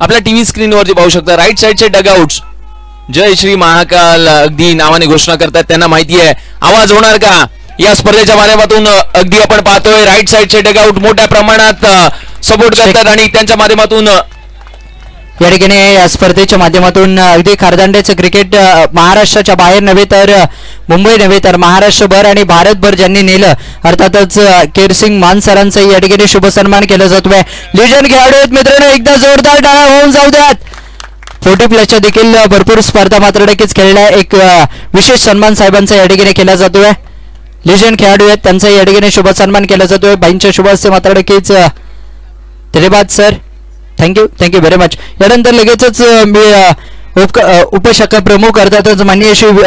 Speaker 2: आपल्या टीव्ही स्क्रीनवरती पाहू शकता राईट साइडचे डगआउट्स जय श्री महाकाल अगदी नावाने घोषणा करतात, त्यांना माहिती आहे आवाज होणार का या स्पर्धेच्या माध्यमातून। अगदी आपण पाहतोय राईट साइडचे डगआउट मोठ्या प्रमाणात सपोर्ट करतात आणि त्यांच्या माध्यमातून
Speaker 1: या ठिकाणी या स्पर्धेच्या माध्यमातून अगदी खारदांड्याचं क्रिकेट महाराष्ट्राच्या बाहेर नव्हे तर मुंबई नव्हे तर महाराष्ट्रभर आणि भारतभर ज्यांनी नेलं अर्थातच केरसिंग मान सरांचा या ठिकाणी शुभ सन्मान केला जातोय। लेजंड खेळाडू आहेत मित्रांनो, एकदा जोरदार टाळ्या होऊन जाऊ द्यात। 40+ देखील भरपूर स्पर्धा मात्र नक्कीच खेळल्या, एक विशेष सन्मान साहेबांचा या ठिकाणी केला जातोय। लेजंड खेळाडू आहेत त्यांचा या ठिकाणी शुभ सन्मान केला जातोय। बाईंच्या शुभ हस्ते मात्र नक्कीच धन्यवाद सर, थँक्यू व्हेरी मच। यानंतर लगेचच मी उपशाखा प्रमुख अर्थातच माननीय श्री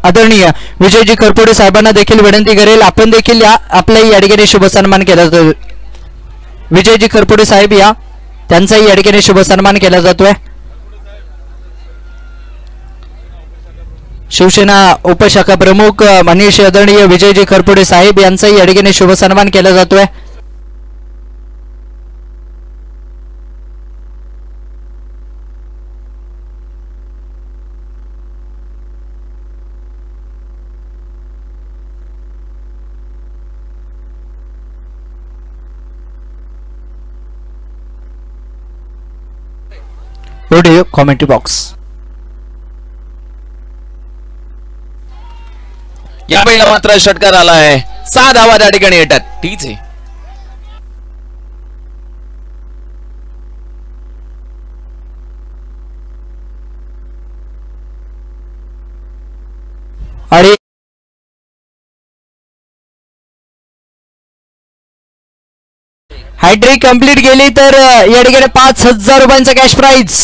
Speaker 1: आदरणीय विजयजी करपोडे साहेबांना देखील विनंती करेल आपण देखील या आपल्या या ठिकाणी शुभ सन्मान केला जातो। विजयजी करपोडे साहेब या त्यांचाही या ठिकाणी शुभ सन्मान केला जातोय। शिवसेना उपशाखा प्रमुख माननीय श्री आदरणीय विजयजी करपोडे साहेब यांचाही या ठिकाणी शुभ सन्मान केला जातोय। Video commentary box.
Speaker 2: या पहिला मात्र षटकार आला आहे, 6 धावा त्या ठिकाणी येतात। ठीक आहे,
Speaker 1: आणि हॅट्रिक कंप्लीट केली तर या ठिकाणी 5000 रुपयांचा कॅश प्राइज।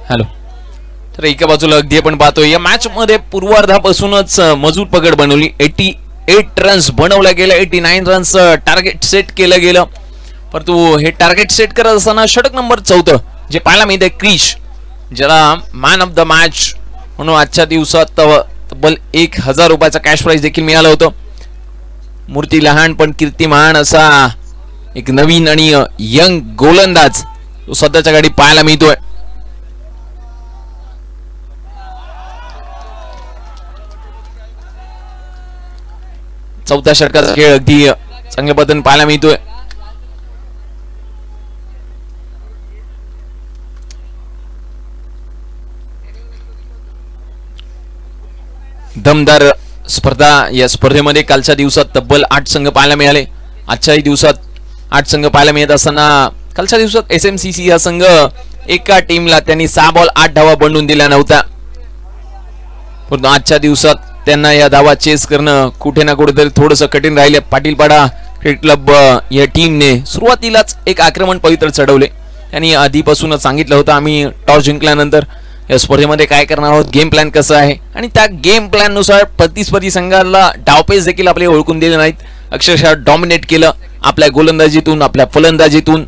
Speaker 2: हॅलो, तर एका बाजूला अगदी आपण पाहतोय या मॅच मध्ये पूर्वार्धापासूनच मजबूत पकड बनवली। 88 रन्स बनवल्या गेल्या, 89 रन्स टार्गेट सेट केलं गेलं, परंतु हे टार्गेट सेट करत असताना षटक नंबर 14 जे पाहायला मिळते क्रिश, ज्याला मॅन ऑफ द मॅच म्हणून आजच्या दिवसात तब्बल 1000 रुपयाचा कॅश प्राइज देखील मिळालं होतं। मूर्ती लहान पण कीर्तिमान असा एक नवीन आणि यंग गोलंदाज तो सध्याच्या घडी पाहायला मिळतोय। चौथ्या षटकाचा खेळ अगदी चांगल्या पद्धतीने पाहायला मिळतोय. दमदार स्पर्धा. या स्पर्धेमध्ये कालच्या दिवसात तब्बल 8 संघ पाहायला मिळाले. आजच्याही दिवसात 8 संघ पाहायला मिळत असताना कालच्या दिवसात SMCC हा संघ एका टीमला त्यांनी 6 बॉल 8 धावा बनवून दिल्या नव्हत्या. परंतु आजच्या दिवसात त्यांना या धावा चेस करणं कुठे ना कुठेतरी थोडंसं कठीण राहिले. पाटीलपाडा क्रिकेट क्लब या टीमने सुरुवातीलाच एक आक्रमण पवित्र चढवले. त्यांनी आधीपासूनच सांगितलं होतं आम्ही टॉस जिंकल्यानंतर या स्पर्धेमध्ये काय करणार आहोत, गेम प्लॅन कसं आहे, आणि त्या गेम प्लॅन नुसार प्रतिस्पर्धी संघाला डावपेच देखील आपले ओळखून दिले नाहीत. अक्षरशः डॉमिनेट केलं आपल्या गोलंदाजीतून, आपल्या फलंदाजीतून.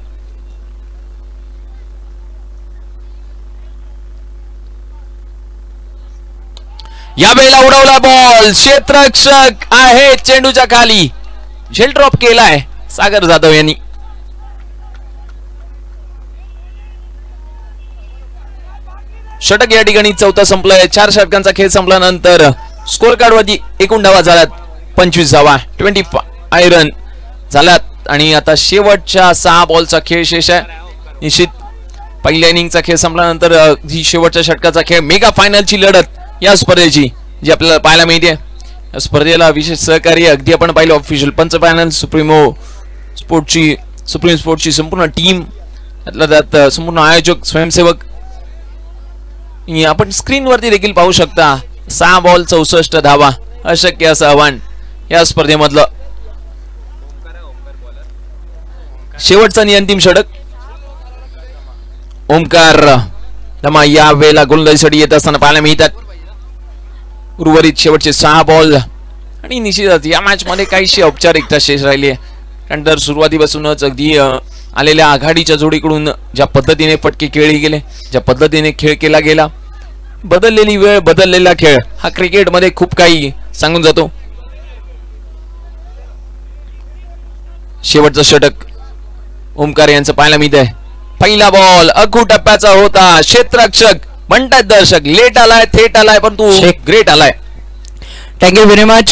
Speaker 2: यावेळेला उडवला बॉल, क्षेत्ररक्षक आहे चेंडूच्या खाली, झेल ड्रॉप केलाय सागर जाधव यांनी. षटक या ठिकाणी चौथा संपलाय. 4 षटकांचा खेळ संपल्यानंतर स्कोर कार्ड वरती एकूण धावा झाल्यात 25 धावा, 25 रन झाल्यात. आणि आता शेवटच्या 6 बॉलचा खेळ शेष आहे. निश्चित पहिल्या इनिंगचा खेळ संपल्यानंतर ही शेवटच्या षटकाचा खेळ, मेगा फायनलची लढत या स्पर्धेची जी आपल्याला पाहायला मिळते. या स्पर्धेला विशेष सहकार्य अगदी आपण पाहिलं ऑफिशियल पंच पॅनल, सुप्रीम स्पोर्टची संपूर्ण टीम, त्यातल्या त्यात संपूर्ण आयोजक, स्वयंसेवक. आपण स्क्रीनवरती देखील पाहू शकता 6 बॉल 64 धावा, अशक्य असं आव्हान या स्पर्धेमधलं. शेवटचा आणि अंतिम षटक. ओमकार लमा या वेळेला गोलंदाजीसाठी येत असताना पाहायला मिळतात. उर्वरित शेवटचे 6 बॉल. आणि निश्चितच या मॅच मध्ये काहीशी औपचारिकता शेष राहिली आहे. त्यानंतर सुरुवातीपासूनच अगदी आलेल्या आघाडीच्या जोडीकडून ज्या पद्धतीने फटके खेळले गेले, ज्या पद्धतीने खेळ केला गेला, बदललेली वेळ, बदललेला खेळ हा क्रिकेटमध्ये खूप काही सांगून जातो. शेवटचं षटक ओमकार यांचं पाहायला मिळत आहे. पहिला बॉल अखू टप्प्याचा होता. क्षेत्ररक्षक म्हणतात दर्शक, लेट आलाय, थेट आलाय, परंतु ग्रेट आलाय.
Speaker 1: थँक्यू व्हेरी मच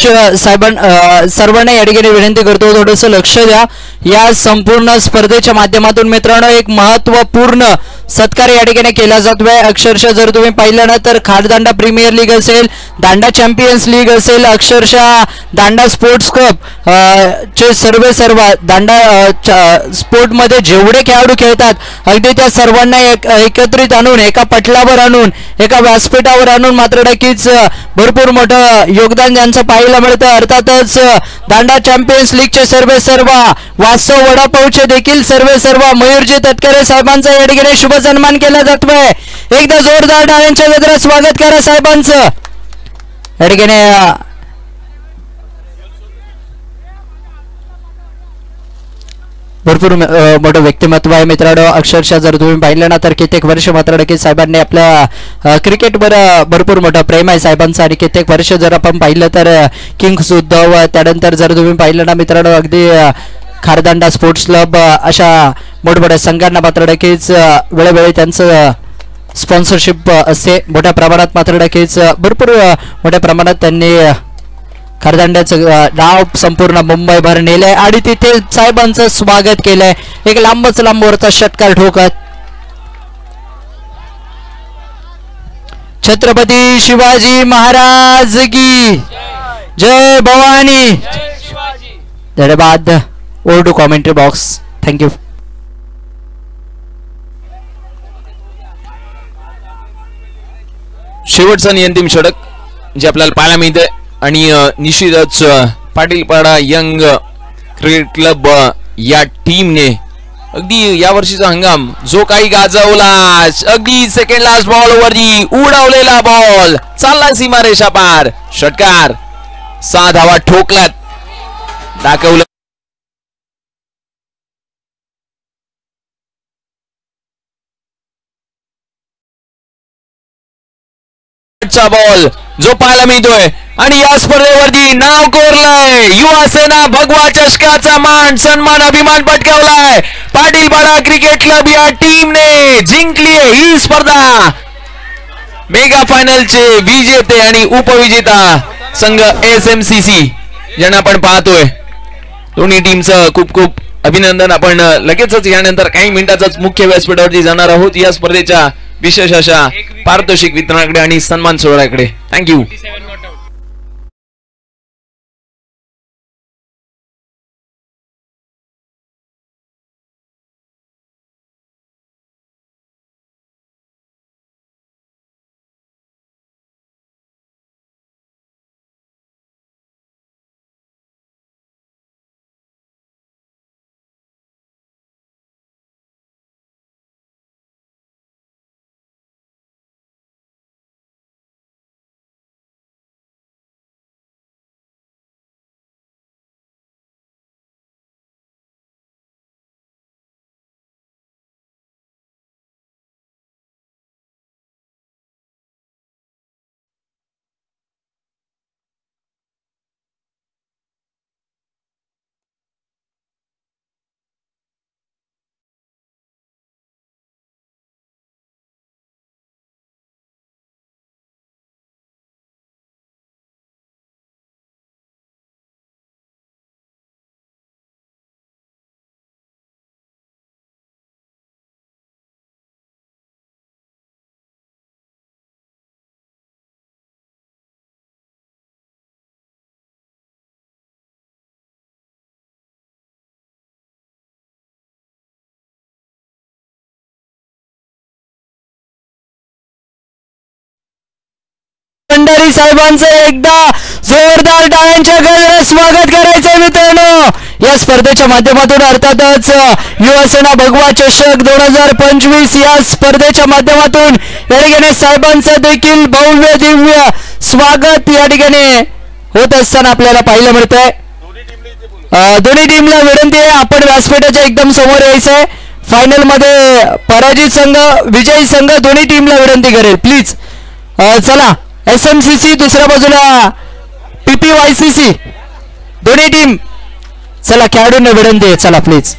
Speaker 1: सर्वांना या ठिकाणी विनंती करतो थोडंसं लक्ष द्या. या संपूर्ण स्पर्धेच्या माध्यमातून मित्रांनो एक महत्वपूर्ण सत्कार या ठिकाणी केला जातोय. अक्षरशः जर तुम्ही पाहिलं ना तर खारदांडा प्रीमियर लीग असेल, दांडा चॅम्पियन्स लीग असेल, अक्षरशः दांडा स्पोर्ट्स कप चे सर्व दांडा स्पोर्ट मध्ये जेवढे खेळाडू खेळतात अगदी त्या सर्वांना एकत्रित आणून, एका पटलावर आणून, एका व्यासपीठावर आणून मात्र नक्कीच भरपूर मोठं योगदान ज्यांचं पाहायला मिळतं. अर्थातच दांडा चॅम्पियन्स लीगचे सर्व वास्तव वडापावचे देखील सर्व मयूरजी तटकरे साहेबांचा या ठिकाणी शुभ सन्मान केला जातोय. एकदा जोरदार टाळ्यांच्या गजरात स्वागत करा साहेबांचं. या ठिकाणी भरपूर मोठं व्यक्तिमत्व आहे मित्रांनो. अक्षरशः जर तुम्ही पाहिलं ना तर कित्येक वर्ष मात्र नक्की साहेबांनी आपल्या क्रिकेटवर भरपूर मोठं प्रेम आहे साहेबांचं. आणि कित्येक वर्ष जर आपण पाहिलं तर किंग्स उद्धव, त्यानंतर जर तुम्ही पाहिलं ना मित्रांनो अगदी खारदांडा स्पोर्ट्स क्लब अशा मोठमोठ्या संघांना मात्र नक्कीच वेळोवेळी त्यांचं स्पॉन्सरशिप असते. मोठ्या प्रमाणात मात्र नक्कीच भरपूर मोठ्या प्रमाणात त्यांनी खारदांड्याचं नाव संपूर्ण मुंबईभर नेलंय आणि तिथे साहेबांचं स्वागत केलंय. एक लांबवरचा षटकार ठोकत छत्रपती शिवाजी महाराज की जय भवानी. धन्यवाद. Over to commentary box. Thank you.
Speaker 2: शेवटचा आणि अंतिम षटक जे आपल्याला पाहायला मिळतंय. आणि निश्चितच पाटीलपाडा यंग क्रिकेट क्लब या टीमने अगदी या वर्षीचा हंगाम जो काही गाजवला, अगदी सेकंड लास्ट बॉल वरती उडवलेला बॉल चालला सीमारेषा पार, षटकार 6 धावा ठोकल्यात, दाखवलं बॉल जो पाहायला मिळतोय. आणि या स्पर्धेवरती नाव कोरलंय. युवा सेना भगवा चषकाचा मान सन्मान अभिमान पटकावलाय. पाटीलपाडा क्रिकेट क्लब या टीमने जिंकली ही स्पर्धा. मेगा फायनलचे विजेते आणि उपविजेता संघ SMCC ज्यांना आपण पाहतोय दोन्ही टीमचं खूप खूप अभिनंदन. आपण लगेचच यानंतर काही मिनिटातच मुख्य व्यासपीठावरती जाणार आहोत या स्पर्धेच्या विशेष अशा पारितोषिक वितरणाकडे आणि सन्मान सोहळ्याकडे. थँक्यू.
Speaker 1: भंडारी साहेबांचं एकदा जोरदार टाळ्यांच्या गजरात स्वागत करायचं मित्रांनो. या स्पर्धेच्या माध्यमातून अर्थातच युवासेना भगवा चषक 2025 या स्पर्धेच्या माध्यमातून या ठिकाणी साहेबांचं देखील भव्य दिव्य स्वागत या ठिकाणी होत असताना आपल्याला पाहायला मिळतंय. दोन्ही टीमला विनंती आहे आपण व्यासपीठाच्या एकदम समोर यायचंय. फायनल मध्ये पराजित संघ विजयी संघ दोन्ही टीमला विनंती करेल प्लीज. चला SMCC दुसऱ्या बाजूला PPYCC दोन्ही टीम चला खेळाडूंना विनंती आहे चला प्लीज.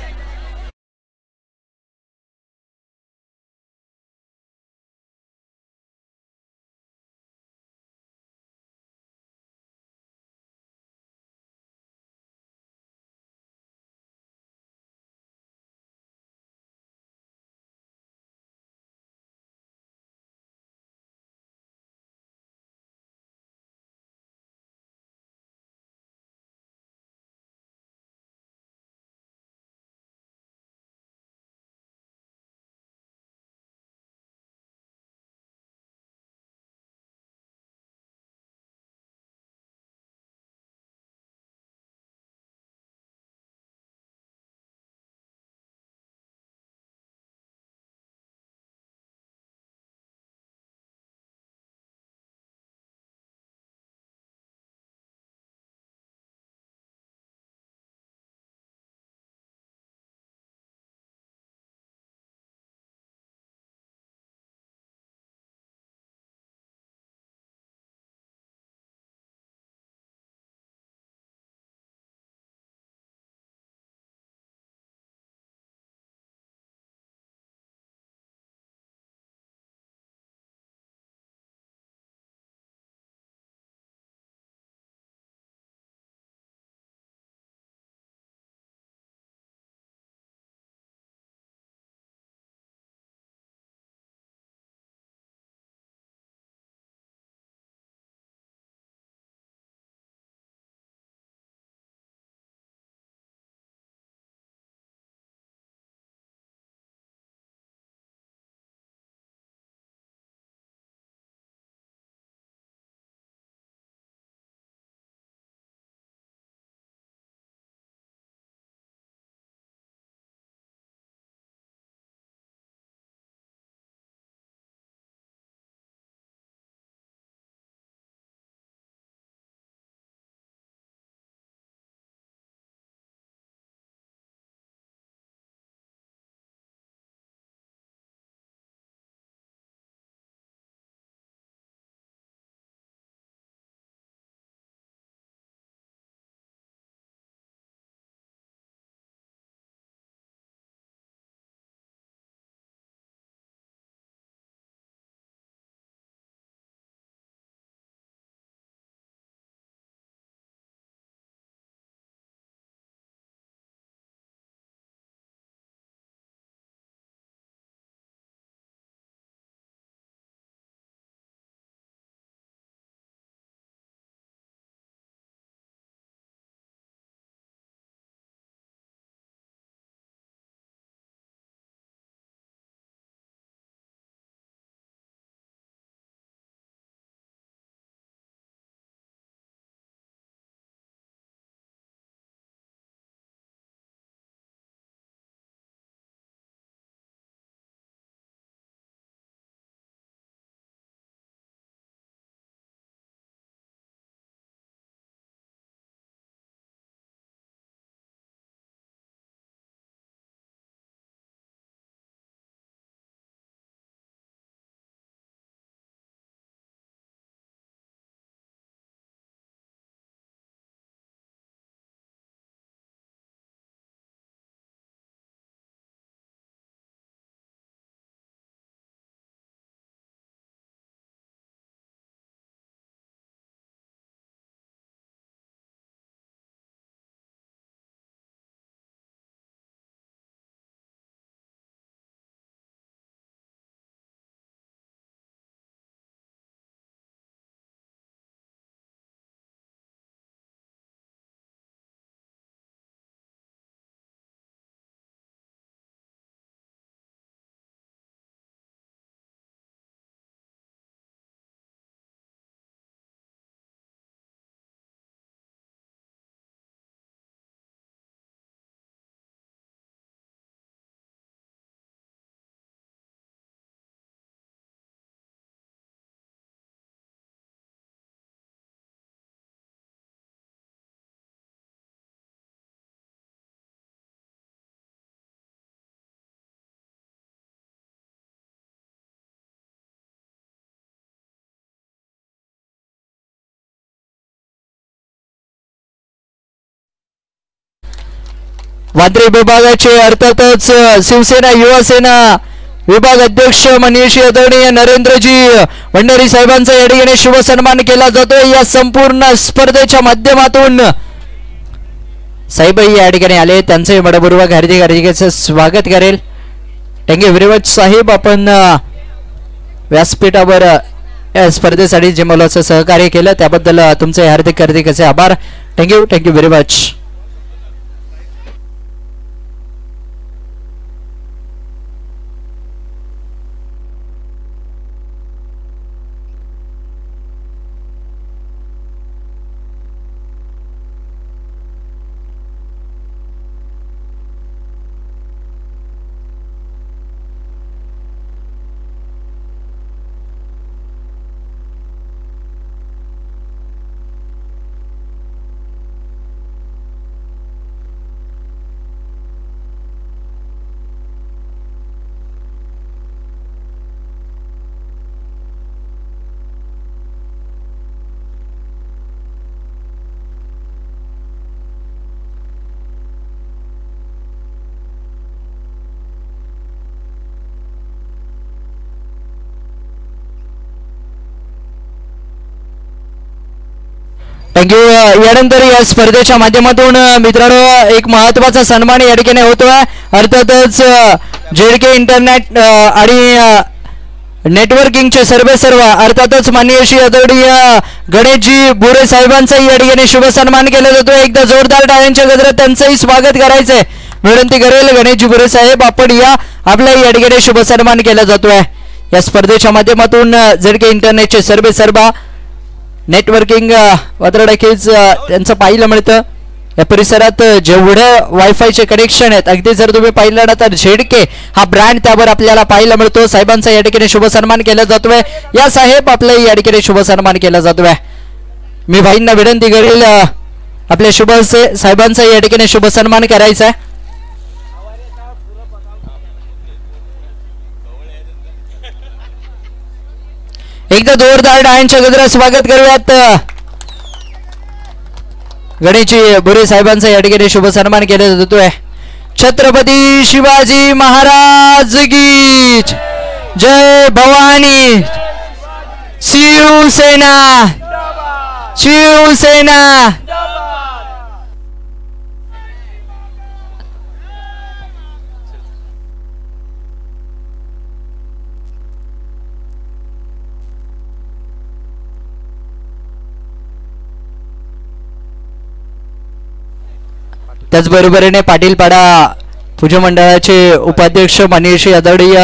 Speaker 1: वांद्रे विभागाचे अर्थातच शिवसेना युवासेना विभाग अध्यक्ष मनीषी आदरणीय नरेंद्रजी भंडारी साहेबांचा या ठिकाणी शुभ सन्मान केला जातोय. या संपूर्ण स्पर्धेच्या माध्यमातून साहेबही या ठिकाणी आले, त्यांचंही मनपूर्वक हार्दिक हार्दिक स्वागत करेल. थँक्यू व्हेरी मच साहेब, आपण व्यासपीठावर या स्पर्धेसाठी जे मोलाचं सहकार्य केलं त्याबद्दल तुमचे हार्दिक हार्दिक असे आभार. Thank you very much. थँक्यू. यानंतर या स्पर्धेच्या माध्यमातून मित्रांनो एक महत्वाचा सन्मान या ठिकाणी होतोय. अर्थातच जेडके इंटरनेट आणि नेटवर्किंगचे सर्व अर्थातच माननीय श्री आदरणीय गणेशजी बोरे साहेबांचाही या ठिकाणी शुभ सन्मान केला जातोय. एकदा जोरदार टाळ्यांच्या गजरात त्यांचंही स्वागत करायचंय. विनंती करेल गणेशजी बोरे साहेब आपण या आपल्या या ठिकाणी शुभ सन्मान केला जातोय. या स्पर्धेच्या माध्यमातून जेडके इंटरनेटचे सर्व नेटवर्किंग मात्र नक्कीच त्यांचं पाहायला मिळतं. या परिसरात जेवढं वायफायचे कनेक्शन आहेत अगदी जर तुम्ही पाहिलं ना तर झेडके हा ब्रँड त्यावर आपल्याला पाहायला मिळतो. साहेबांचा या ठिकाणी शुभ सन्मान केला जातोय. या साहेब आपल्या या ठिकाणी शुभ सन्मान केला जातोय. मी भाईंना विनंती करेल आपल्या शुभ साहेबांचा या ठिकाणी शुभ सन्मान करायचा आहे. एकदा जोरदार टाळ्यांच्या गजरात स्वागत करूयात. गणेशजी बोरे साहेबांचा या ठिकाणी शुभ सन्मान केला जातोय. छत्रपती शिवाजी महाराज की जय. भवानी शिवसेना शिवसेना. त्याचबरोबरीने पाटीलपाडा पूजा मंडळाचे उपाध्यक्ष मनीषी आदरणीय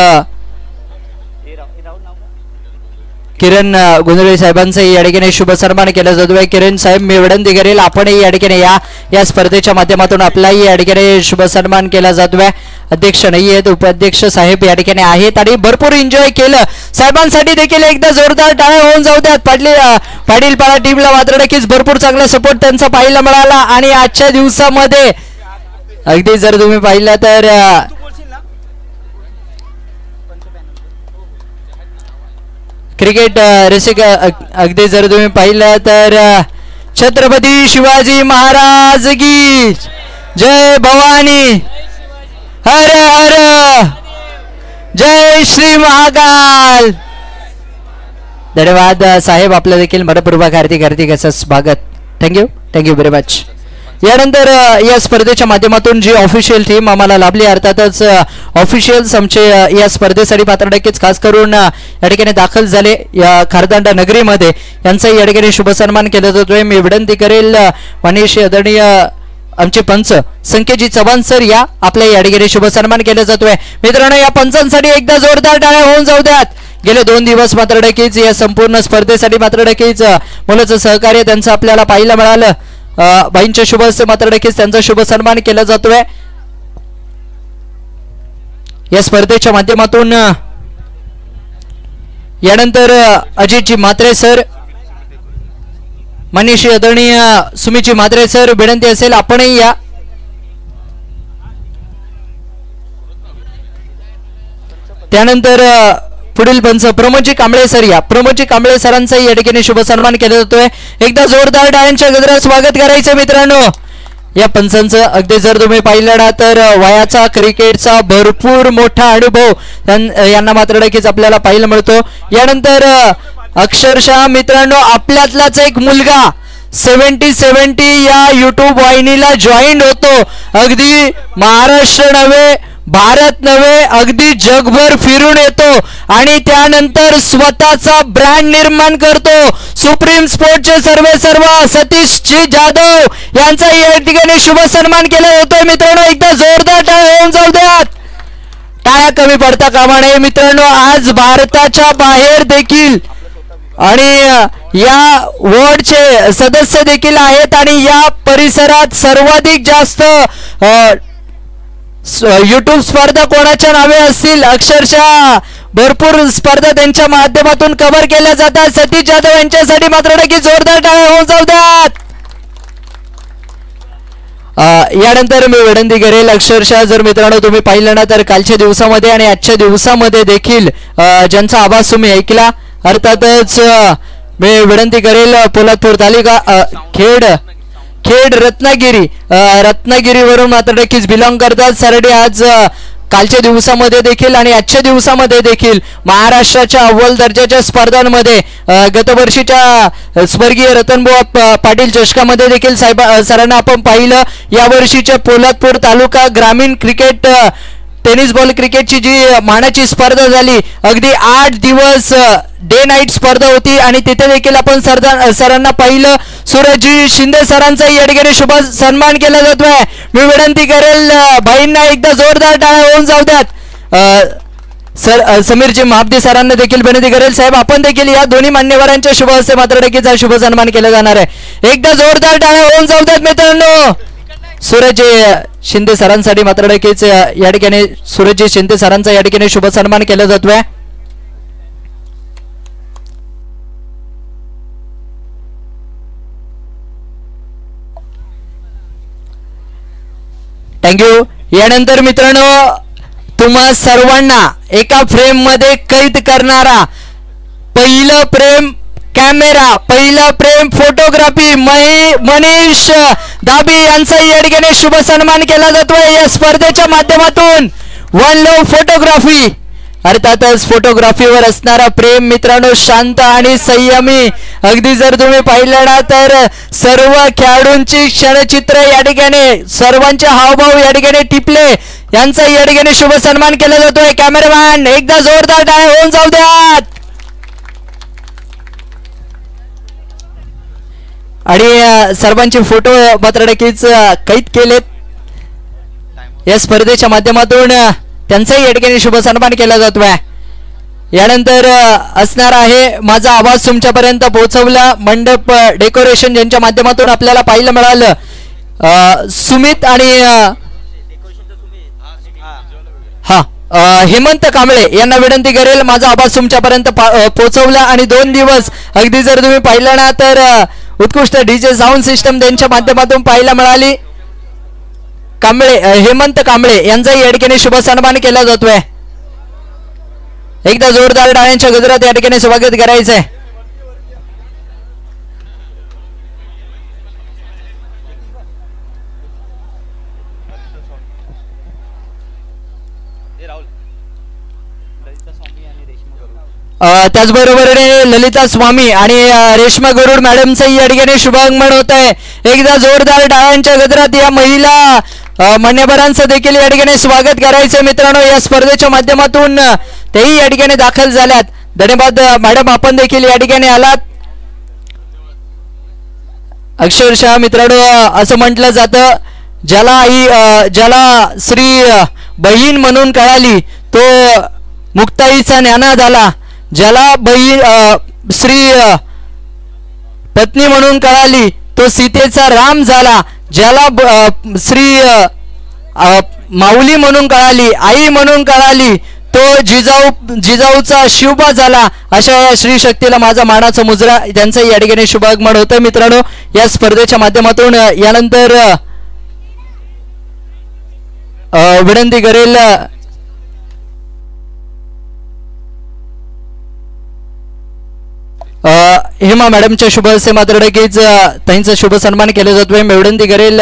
Speaker 1: किरण गुंजळे साहेबांचाही या ठिकाणी शुभ सन्मान केला जातोय. किरण साहेब मी विनंती करेल आपणही या ठिकाणी या स्पर्धेच्या माध्यमातून आपलाही या ठिकाणी शुभ सन्मान केला जातोय. अध्यक्ष नाही आहेत, उपाध्यक्ष साहेब या ठिकाणी आहेत आणि भरपूर एन्जॉय केलं. साहेबांसाठी देखील एकदा जोरदार टाळ्या होऊन जाऊ द्यात. पाटीलपाडा टीमला मात्र नक्कीच भरपूर चांगला सपोर्ट त्यांचा पाहायला मिळाला आणि आजच्या दिवसामध्ये अगदी जर तुम्ही पाहिलं तर क्रिकेट रसिक अगदी जर तुम्ही पाहिलं तर छत्रपती शिवाजी महाराज की जय. भवानी हर हर जय श्री महाकाल. धन्यवाद साहेब, आपलं देखील मनपूर्वक हार्दिक असं स्वागत. Thank you very much. यानंतर या स्पर्धेच्या माध्यमातून जी ऑफिशियल टीम आम्हाला लाभली अर्थातच ऑफिशियल्स आमचे या स्पर्धेसाठी मात्र नक्कीच खास करून या ठिकाणी दाखल झाले या खारदांडा नगरीमध्ये. यांचाही या ठिकाणी शुभ सन्मान केला जातोय. मी विनंती करेल मनीषी आदरणीय आमचे पंच संकेतजी चव्हाण सर या आपल्या या ठिकाणी शुभ सन्मान केला जातोय. मित्रांनो या पंचांसाठी एकदा जोरदार टाळ्या होऊन जाऊ द्यात. गेले 2 दिवस मात्र नक्कीच या संपूर्ण स्पर्धेसाठी मात्र नक्कीच मुलाचं सहकार्य त्यांचं आपल्याला पाहायला मिळालं. बाईंच्या शुभ हस्ते मात्र नक्कीच त्यांचा शुभ सन्मान केला जातोय. या स्पर्धेच्या माध्यमातून यानंतर अजितजी म्हात्रे सर, मनीषी आदरणीय सुमितजी म्हात्रे सर विनंती असेल आपणही या. त्यानंतर पुढील पंच प्रमोदजी कांबळे सर या. प्रमोदजी कांबळे सरांचाही या ठिकाणी शुभ सन्मान केला जातोय. एकदा जोरदार टाळ्यांच्या गजरात स्वागत करायचं मित्रांनो. या पंचांचं. अगदी जर तुम्ही पाहिलं ना तर वयाचा क्रिकेटचा भरपूर मोठा अनुभव यांना मात्र नक्कीच आपल्याला पाहायला मिळतो. यानंतर अक्षरशः मित्रांनो आपल्यातलाच एक मुलगा 70 या युट्यूब वाहिनीला जॉईन होतो. अगदी महाराष्ट्र नव्हे, भारत नव्हे, अगदी जगभर फिरून येतो आणि त्यानंतर स्वतःचा ब्रँड निर्माण करतो. सुप्रीम स्पोर्टचे सर्व सतीश जी जाधव यांचा या ठिकाणी शुभ सन्मान केला जातोय. मित्रांनो एकदा जोरदार टाळ्या होऊन जाऊ द्यात. टाळ्या कमी पडता कामा नये मित्रांनो. आज भारताच्या बाहेर देखील आणि या वॉर्डचे सदस्य देखील आहेत आणि या परिसरात सर्वाधिक जास्त युट्यूब स्पर्धा कोणाच्या नावे असतील, अक्षरशः भरपूर स्पर्धा त्यांच्या माध्यमातून कव्हर केल्या जातात. सतीश जाधव यांच्यासाठी मात्र नक्की जोरदार टाळ्या होऊन जाऊ द्यात. यानंतर मी विनंती करेल, अक्षरशः जर मित्रांनो तुम्ही पाहिलं ना तर कालच्या दिवसामध्ये आणि आजच्या दिवसामध्ये देखील ज्यांचा आवाज तुम्ही ऐकला, अर्थातच मी विनंती करेल पोलादपूर तालुका खेड रत्नागिरीवरून मात्र नक्कीच बिलॉंग करतात. सरडे आज कालच्या दिवसामध्ये देखील आणि आजच्या दिवसामध्ये देखील महाराष्ट्राच्या अव्वल दर्जाच्या स्पर्धांमध्ये गतवर्षीच्या स्वर्गीय रतनबुवा पाटील चषकामध्ये देखील सरांना आपण पाहिलं. यावर्षीच्या पोलादपूर तालुका ग्रामीण क्रिकेट टेनिस बॉल क्रिकेटची जी मानाची स्पर्धा झाली, अगदी 8 दिवस डे नाईट स्पर्धा होती आणि तिथे देखील आपण सरांना पाहिलं. सूरजजी शिंदे सरांचा या ठिकाणी शुभ सन्मान केला जातोय. मी विनंती करेल भाईंना एकदा जोरदार टाळ्या होऊन जाऊ द्यात. समीरजी महाबदे सरांना देखील विनंती करेल, साहेब आपण देखील या दोन्ही मान्यवरांच्या शुभ हस्ते मात्र नक्कीच हा शुभ सन्मान केला जाणार आहे. एकदा जोरदार टाळ्या होऊन जाऊ द्यात मित्रांनो. सूरज शिंदे सरांसाठी मात्र नक्कीच या ठिकाणी सूरजजी शिंदे सरांचा या ठिकाणी शुभ सन्मान केला जातोय. थँक्यू. यानंतर मित्रांनो तुम्हा सर्वांना एका फ्रेम मध्ये कैद करणारा पहिलं प्रेम कॅमेरा, पहिला प्रेम फोटोग्राफी मनीष दाबी यांचा या ठिकाणी शुभ सन्मान केला जातोय या स्पर्धेच्या माध्यमातून. वन लव फोटोग्राफी, अर्थातच फोटोग्राफीवर असणारा प्रेम मित्रांनो शांत आणि संयमी. अगदी जर तुम्ही पाहिलं ना तर सर्व खेळाडूंची क्षणचित्र या ठिकाणी सर्वांचे हावभाव या ठिकाणी टिपले यांचा या ठिकाणी शुभ सन्मान केला जातोय. कॅमेरामॅन एकदा जोरदार टाळ्या होऊन जाऊ द्यात. आणि सर्वांचे फोटो मात्र नक्कीच कैद केलेत या स्पर्धेच्या माध्यमातून. त्यांचाही या ठिकाणी शुभ सन्मान केला जातोय. यानंतर असणार आहे माझा आवाज तुमच्यापर्यंत पोहोचवला मंडप डेकोरेशन ज्यांच्या माध्यमातून आपल्याला पाहायला मिळालं. सुमित आणि हेमंत कांबळे यांना विनंती करेल, माझा आवाज तुमच्यापर्यंत पोहोचवला आणि 2 दिवस अगदी जर तुम्ही पाहिलं ना तर उत्कृष्ट डीजे साऊंड सिस्टम त्यांच्या माध्यमातून पाहायला मिळाली. हेमंत कांबळे यांचाही या ठिकाणी शुभ सन्मान केला जातोय. एकदा जोरदार टाळ्यांच्या गजरात या ठिकाणी स्वागत करायचंय. त्याचबरोबरीने ललिता स्वामी आणि रेश्मा गरुड मॅडमचं या ठिकाणी शुभागमन होत आहे. एकदा जोरदार टाळ्यांच्या गजरात या महिला मान्यवरांचं देखील या ठिकाणी स्वागत करायचंय मित्रांनो. या स्पर्धेच्या माध्यमातून तेही या ठिकाणी दाखल झाल्यात. धन्यवाद मॅडम, आपण देखील या ठिकाणी आलात. अक्षरशः मित्रांनो असं म्हटलं जातं, ज्याला श्री बहीण म्हणून कळाली तो मुक्ताईचा ज्ञाना झाला, ज्याला श्री पत्नी म्हणून कळाली तो सीतेचा राम झाला, ज्याला श्री माऊली म्हणून कळाली, आई म्हणून कळाली तो जिजाऊचा शिवबा झाला. अशा या श्री शक्तीला माझा मानाचा मुजरा त्यांचा या ठिकाणी शुभागमन होतं मित्रांनो या स्पर्धेच्या माध्यमातून. यानंतर विनंती करेल हेमा मॅडमच्या शुभ हस्ते मात्र नक्कीच त्यांचा शुभ सन्मान केला जातोय. मी विनंती करेल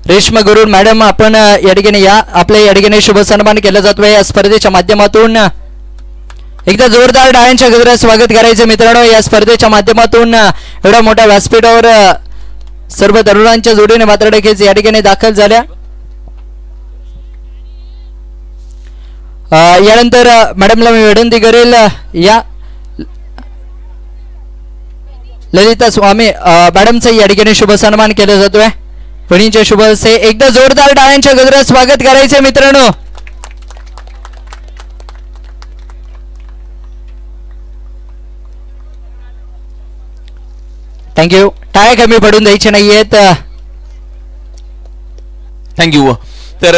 Speaker 1: रेश्मा गरुड मॅडम आपण या ठिकाणी या आपल्या या ठिकाणी शुभ सन्मान केला जातोय या स्पर्धेच्या माध्यमातून. एकदा जोरदार टाळ्यांच्या गजरात स्वागत करायचं मित्रांनो. या स्पर्धेच्या माध्यमातून एवढ्या मोठ्या व्यासपीठावर सर्व तरुणांच्या जोडीने मात्र देखील या ठिकाणी दाखल झाल्या. यानंतर मॅडमला मी विनंती करेल या ललिता स्वामी मॅडमचा या ठिकाणी शुभ सन्मान केला जातोय. वहिनींच्या शुभ हस्ते एकदा जोरदार टाळ्यांच्या गजरात स्वागत करायचे मित्रांनो. थँक्यू. टाळ्या कमी पडून द्यायचे नाहीयेत.
Speaker 2: थँक्यू. तर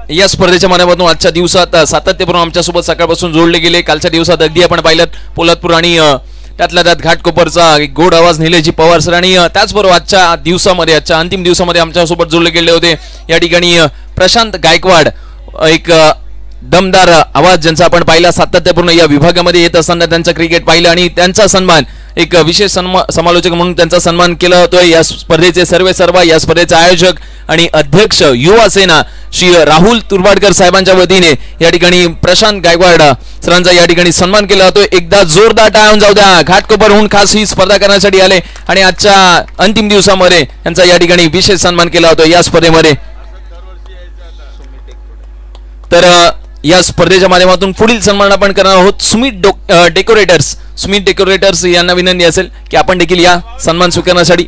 Speaker 2: या स्पर्धेच्या माध्यमातून आजच्या दिवसात सातत्यपूर्ण आमच्यासोबत सकाळपासून जोडले गेले. कालच्या दिवसात अगदी आपण पाहिलं पोलादपूर आणि त्यातल्या त्यात घाटकोपरचा एक गोड आवाज निलेजी पवार सर आणि त्याचबरोबर आजच्या दिवसामध्ये आजच्या अंतिम दिवसामध्ये आमच्यासोबत जोडले गेले होते या ठिकाणी प्रशांत गायकवाड, एक दमदार आवाज ज्यांचा आपण पाहिला सातत्यपूर्ण या विभागामध्ये येत असताना त्यांचं क्रिकेट पाहिलं आणि त्यांचा सन्मान एक विशेष समालोचक म्हणून त्यांचा सन्मान केला जातोय. या स्पर्धेचे सर्व या स्पर्धेचे आयोजक आणि अध्यक्ष युवा सेना श्री राहुल तुर्बाडकर साहेबांच्या वतीने या ठिकाणी प्रशांत गायकवाड सरांचा या ठिकाणी सन्मान केला जातोय. एकदा जोरदार टाळ्या जाऊ द्या. घाटकोपरहून खास ही स्पर्धा करण्यासाठी आले आणि आजच्या अंतिम दिवसामध्ये त्यांचा या ठिकाणी विशेष सन्मान केला जातोय या स्पर्धेमध्ये. तर या स्पर्धेच्या माध्यमातून पुढील सन्मान आपण करणार आहोत सुमित डेकोरेटर्स यांना विनंती असेल की आपण देखील या सन्मान स्वीकारण्यासाठी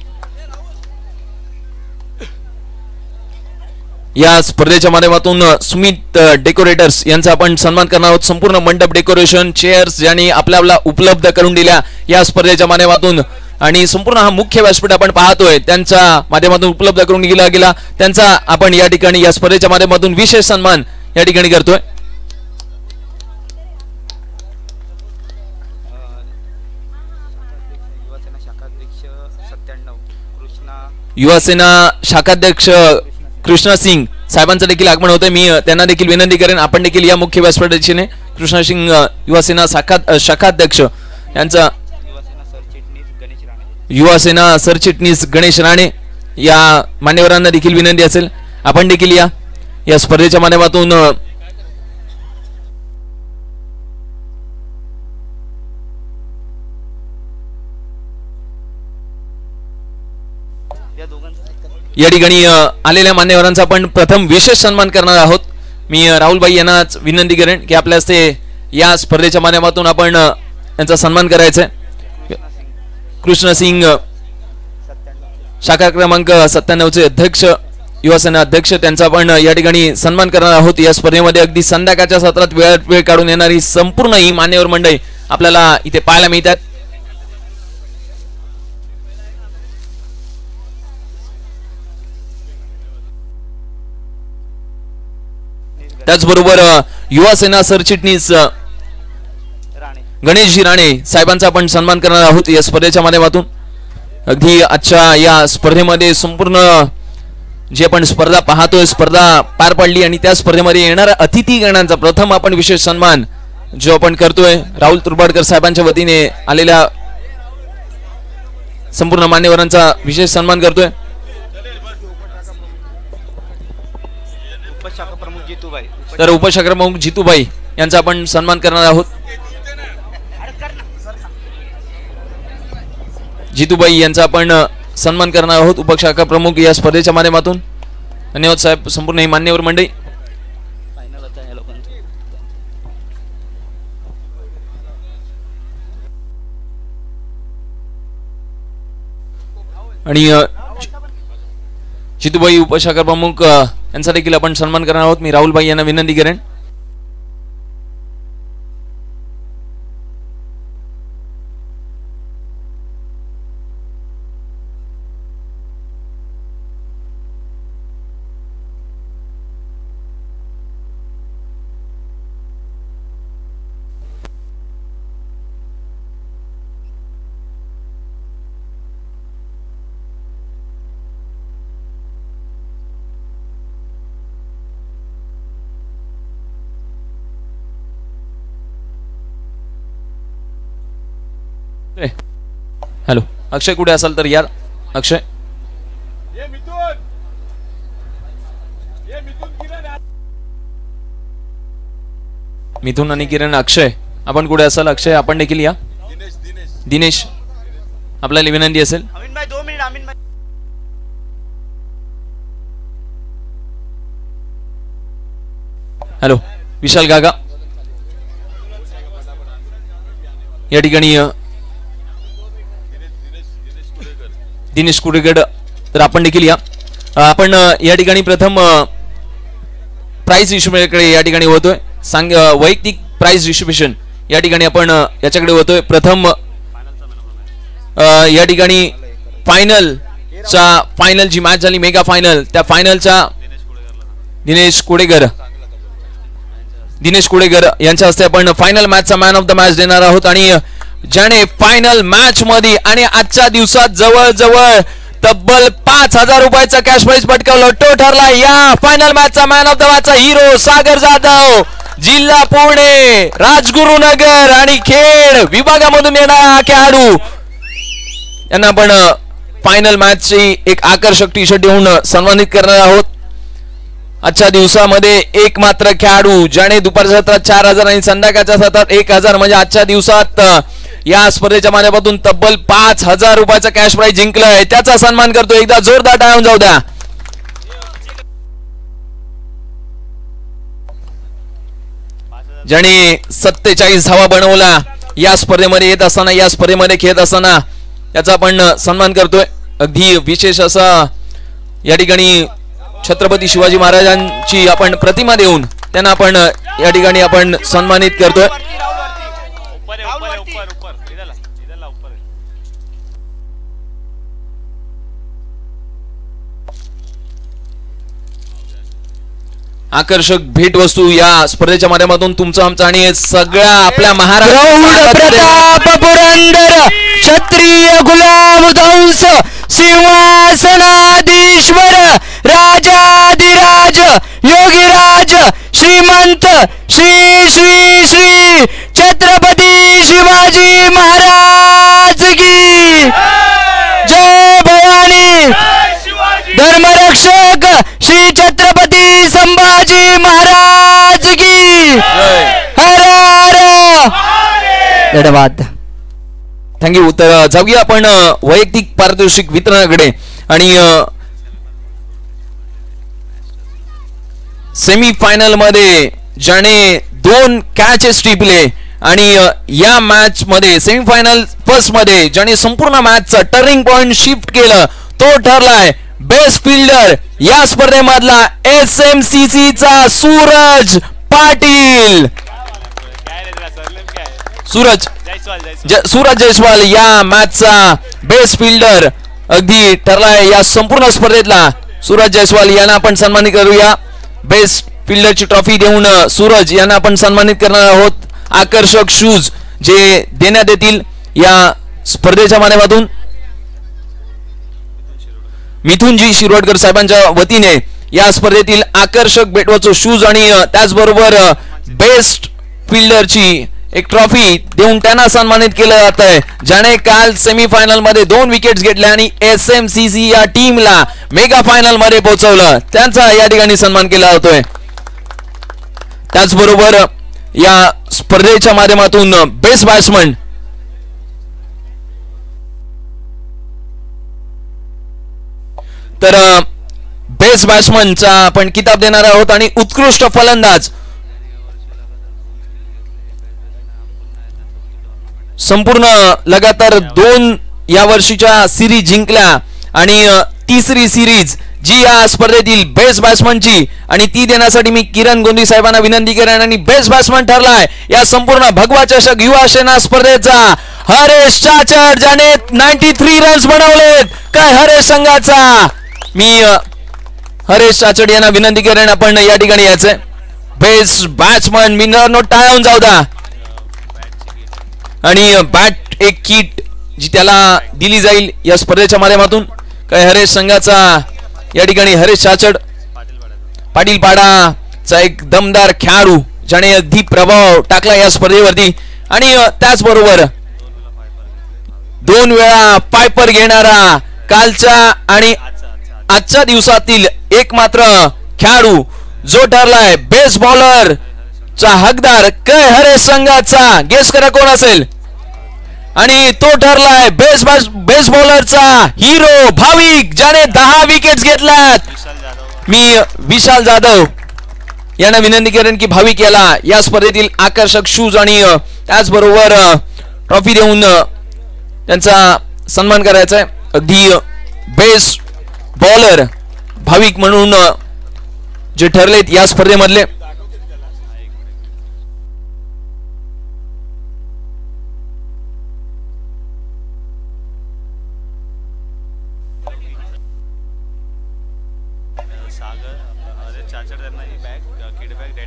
Speaker 2: या स्पर्धेच्या माध्यमातून सुमित डेकोरेटर्स यांचा आपण सन्मान करणार आहोत. संपूर्ण मंडप डेकोरेशन चेअर्स ज्यांनी आपल्याला उपलब्ध करून दिल्या या स्पर्धेच्या माध्यमातून आणि संपूर्ण हा मुख्य व्यासपीठ आपण पाहतोय त्यांच्या माध्यमातून उपलब्ध करून दिला गेला. त्यांचा आपण या ठिकाणी या स्पर्धेच्या माध्यमातून विशेष सन्मान या ठिकाणी करतोय. युवासेना शाखाध्यक्ष कृष्णा सिंग साहेबांचं देखील आगमन होतंय. मी त्यांना देखील विनंती करेन आपण देखील या मुख्य व्यासपीठाने कृष्णा सिंग युवासेना शाखाध्यक्ष यांचा युवासेना सरचिटणीस गणेश राणे या मान्यवरांना देखील विनंती असेल आपण देखील या स्पर्धेच्या माध्यमातून या ठिकाणी आलेल्या मान्यवरांचा आपण प्रथम विशेष सन्मान करणार आहोत. मी राहुलबाई यांना विनंती करेन की आपल्या हस्ते या स्पर्धेच्या माध्यमातून आपण यांचा सन्मान करायचा आहे. कृष्ण सिंग शाखा क्रमांक 97चे अध्यक्ष युवासेना अध्यक्ष त्यांचा आपण या ठिकाणी सन्मान करणार आहोत. या स्पर्धेमध्ये अगदी संध्याकाळच्या सत्रात वेळ काढून येणारी संपूर्ण ही मान्यवर मंडळी आपल्याला इथे पाहायला मिळतात. त्याचबरोबर युवासेना सरचिटणीस गणेशजी राणे साहेबांचा आपण सन्मान करणार आहोत या स्पर्धेच्या माध्यमातून. अगदी आजच्या या स्पर्धेमध्ये संपूर्ण जी आपण स्पर्धा पाहतोय स्पर्धा पार पडली आणि त्या स्पर्धेमध्ये येणाऱ्या अतिथीगणांचा प्रथम आपण विशेष सन्मान जो आपण करतोय राहुल तुर्बाडकर साहेबांच्या वतीने आलेल्या संपूर्ण मान्यवरांचा विशेष सन्मान करतोय. तर उपशाखा प्रमुख जितूबाई यांचा आपण सन्मान करणार आहोत. जितूबाई यांचा आपण सन्मान करणार आहोत उपशाखा प्रमुख या स्पर्धेच्या माध्यमातून. धन्यवाद साहेब संपूर्ण ही मान्यवर मंडळी. आणि जितूबाई उपशाखा प्रमुख यांचा देखील आपण सन्मान करणार आहोत. मी राहुलबाई यांना विनंती करेन. हॅलो अक्षय कुठे असाल तर यार अक्षय मिथुन आणि किरण. अक्षय आपण कुठे असाल? अक्षय आपण देखील या. दिनेश आपल्याला विनंती असेल.
Speaker 4: अमीन भाई 2 मिनिट. अमीन भाई
Speaker 2: हॅलो विशाल गागा या ठिकाणी दिनेश कुडेगड तर आपण देखील या. आपण या ठिकाणी प्रथम प्राइस डिस्ट्रीब्युशनकडे या ठिकाणी होतोय. वैयक्तिक प्राइस डिस्ट्रीब्युशन या ठिकाणी आपण याच्याकडे होतोय. प्रथम या ठिकाणी फायनलची मॅच झाली मेगा फायनल. त्या फायनलच्या दिनेश कुडेगर यांच्या हस्ते आपण फायनल मॅचचा मॅन ऑफ द मॅच देणार आहोत. आणि ज्याने फायनल मॅच मध्ये आणि आजच्या दिवसात जवळजवळ तब्बल 5,000 रुपयाचा कॅश प्राइज पटकावलं तो ठरला या फायनल मॅचचा मॅन ऑफ द मॅचचा हिरो सागर जाधव. जिल्हा पुणे, राजगुरुनगर आणि खेड विभागामधून येणारा खेळाडू यांना आपण फायनल मॅचची एक आकर्षक टी शर्ट देऊन सन्मानित करणार आहोत. आजच्या दिवसामध्ये एक मात्र खेळाडू ज्याने दुपारच्या सत्रात 4,000 आणि संध्याकाळच्या सत्रात 1,000 म्हणजे आजच्या दिवसात या स्पर्धेच्या माध्यमातून तब्बल 5,000 रुपयाचा कॅश प्राइज जिंकलाय त्याचा सन्मान करतो. एकदा जोरदार टाळ्या जाऊ द्या. ज्याने 47 धावा बनवला या स्पर्धेमध्ये येत असताना, या स्पर्धेमध्ये खेळत असताना याचा आपण सन्मान करतोय. अगदी विशेष असा या ठिकाणी छत्रपती शिवाजी महाराजांची आपण प्रतिमा देऊन त्यांना आपण या ठिकाणी आपण सन्मानित करतोय. आकर्षक भेटवस्तू या स्पर्धेच्या माध्यमातून तुमचं आमचं आणि सगळ्या आपल्या
Speaker 1: महाराष्ट्र प्रताप पुरंदर क्षत्रिय गुलामवंश सिंहासनाधीश्वर राजाधिराज योगीराज श्रीमंत श्री श्री श्री छत्रपती शिवाजी महाराज की जय भवानी. धर्मरक्षक श्री छत्रपती संभाजी महाराज की हर हर. धन्यवाद.
Speaker 2: थँक्यू. तर जाऊया आपण वैयक्तिक पारितोषिक वितरणाकडे. आणि सेमी फायनल मध्ये ज्याने 2 कॅचेस टिपले आणि या मॅच मध्ये सेमी फायनल फर्स्ट मध्ये ज्याने संपूर्ण मॅचचा टर्निंग पॉइंट शिफ्ट केलं तो ठरलाय बेस्ट फिल्डर या स्पर्धेमधला SMCC चा सूरज पाटील. सूरज जयस्वाल या मॅचचा बेस्ट फिल्डर अगदी ठरलाय या संपूर्ण स्पर्धेतला. सूरज जयस्वाल यांना आपण सन्मानित करूया. बेस्ट फिल्डरची ट्रॉफी देऊन सूरज यांना आपण सन्मानित करणार आहोत. आकर्षक शूज जे देण्यात येतील या स्पर्धेच्या माध्यमातून. मिथुनजी शिरोडकर साहेबांच्या वतीने या स्पर्धेतील आकर्षक भेटवस्तू शूज आणि त्याचबरोबर बेस्ट फिल्डरची एक ट्रॉफी देऊन त्यांना सन्मानित केलं जात आहे ज्याने काल सेमी फायनल मध्ये 2 विकेट्स घेतल्या आणि SMCC या टीमला मेगा फायनल मध्ये पोहोचवलं. त्यांचा या ठिकाणी सन्मान केला जातोय. त्याचबरोबर या स्पर्धेच्या माध्यमातून बेस्ट बॅट्समन तर बेस्ट बॅट्समनचा आपण किताब देणार आहोत. आणि उत्कृष्ट फलंदाज संपूर्ण लगातार 2 या वर्षीच्या सिरीज जिंकल्या आणि तिसरी सिरीज जी या स्पर्धेतील बेस्ट बॅट्समनची आणि ती देण्यासाठी मी किरण गोंदी साहेबांना विनंती करेन. आणि बेस्ट बॅट्समन ठरलाय या संपूर्ण भगवा चषक युवा सेना स्पर्धेचा हरेश चाचड ज्याने 93 रन्स बनवलेत. काय हरेश संघाचा. मी हरेश चाचड यांना विनंती करेन आपण या ठिकाणी यायचंय. बेस्ट बॅट्समन मी नो टाळून जाऊ द्या. आणि बॅट एक किट जी त्याला दिली जाईल या स्पर्धेच्या माध्यमातून. काय हरेश संघाचा या ठिकाणी हरेश चाचड पाटील पाडाचा एक दमदार खेळाडू ज्याने अगदी प्रभाव टाकला या स्पर्धेवरती. आणि त्याचबरोबर 2 वेळा पायपर घेणारा कालच्या आणि आजच्या दिवसातील एक मात्र खेळाडू जो ठरलाय बेस्ट बॉलर चा हकदार कै हरेश संघाचा गेस करा कोण असेल आणि तो ठरलाय बेस बॉलरचा हिरो भाविक ज्याने 10 विकेट्स घेतल्यात मी विशाल जाधव यांना विनंती करेन की भाविक याला या स्पर्धेतील आकर्षक शूज आणि त्याचबरोबर ट्रॉफी देऊन त्यांचा सन्मान करायचा आहे अगदी बेस बॉलर भाविक म्हणून जे ठरलेत या स्पर्धेमधले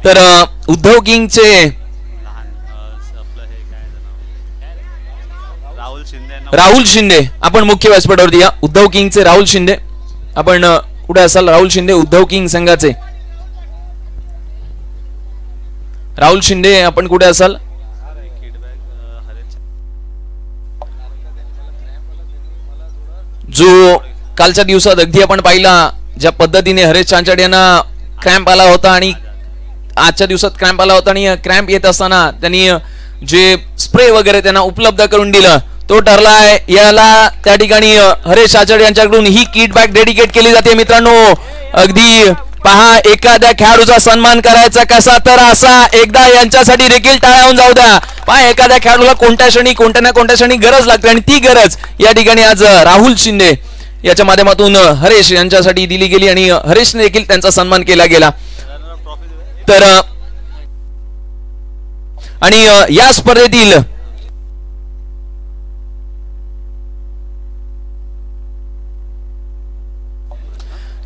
Speaker 2: तर उद्धव किंगचे राहुल शिंदे आपण मुख्य व्यासपीठावरती या उद्धव किंगचे राहुल शिंदे आपण कुठे असाल राहुल शिंदे उद्धव किंग संघाचे राहुल शिंदे आपण कुठे असाल जो कालच्या दिवसात अगदी आपण पाहिला ज्या पद्धतीने हरेश चांचड यांना क्रॅम्प आला होता आणि आजच्या दिवसात क्रॅम्प आला होता आणि क्रॅम्प येत असताना त्यांनी जे स्प्रे वगैरे त्यांना उपलब्ध करून दिलं तो ठरलाय याला त्या ठिकाणी हरेश चांचड यांच्याकडून ही किट बॅग डेडिकेट केली जाते मित्रांनो अगदी पहा एखाद्या खेळाडूचा सन्मान करायचा कसा तर असा एकदा यांच्यासाठी देखील टाळ्या होऊन जाऊ द्या पहा एखाद्या खेळाडूला कोणत्या क्षणी गरज लागते आणि ती गरज या ठिकाणी आज राहुल शिंदे याच्या माध्यमातून हरेश यांच्यासाठी दिली गेली आणि हरेशने देखील त्यांचा सन्मान केला गेला तर आणि या स्पर्धेतील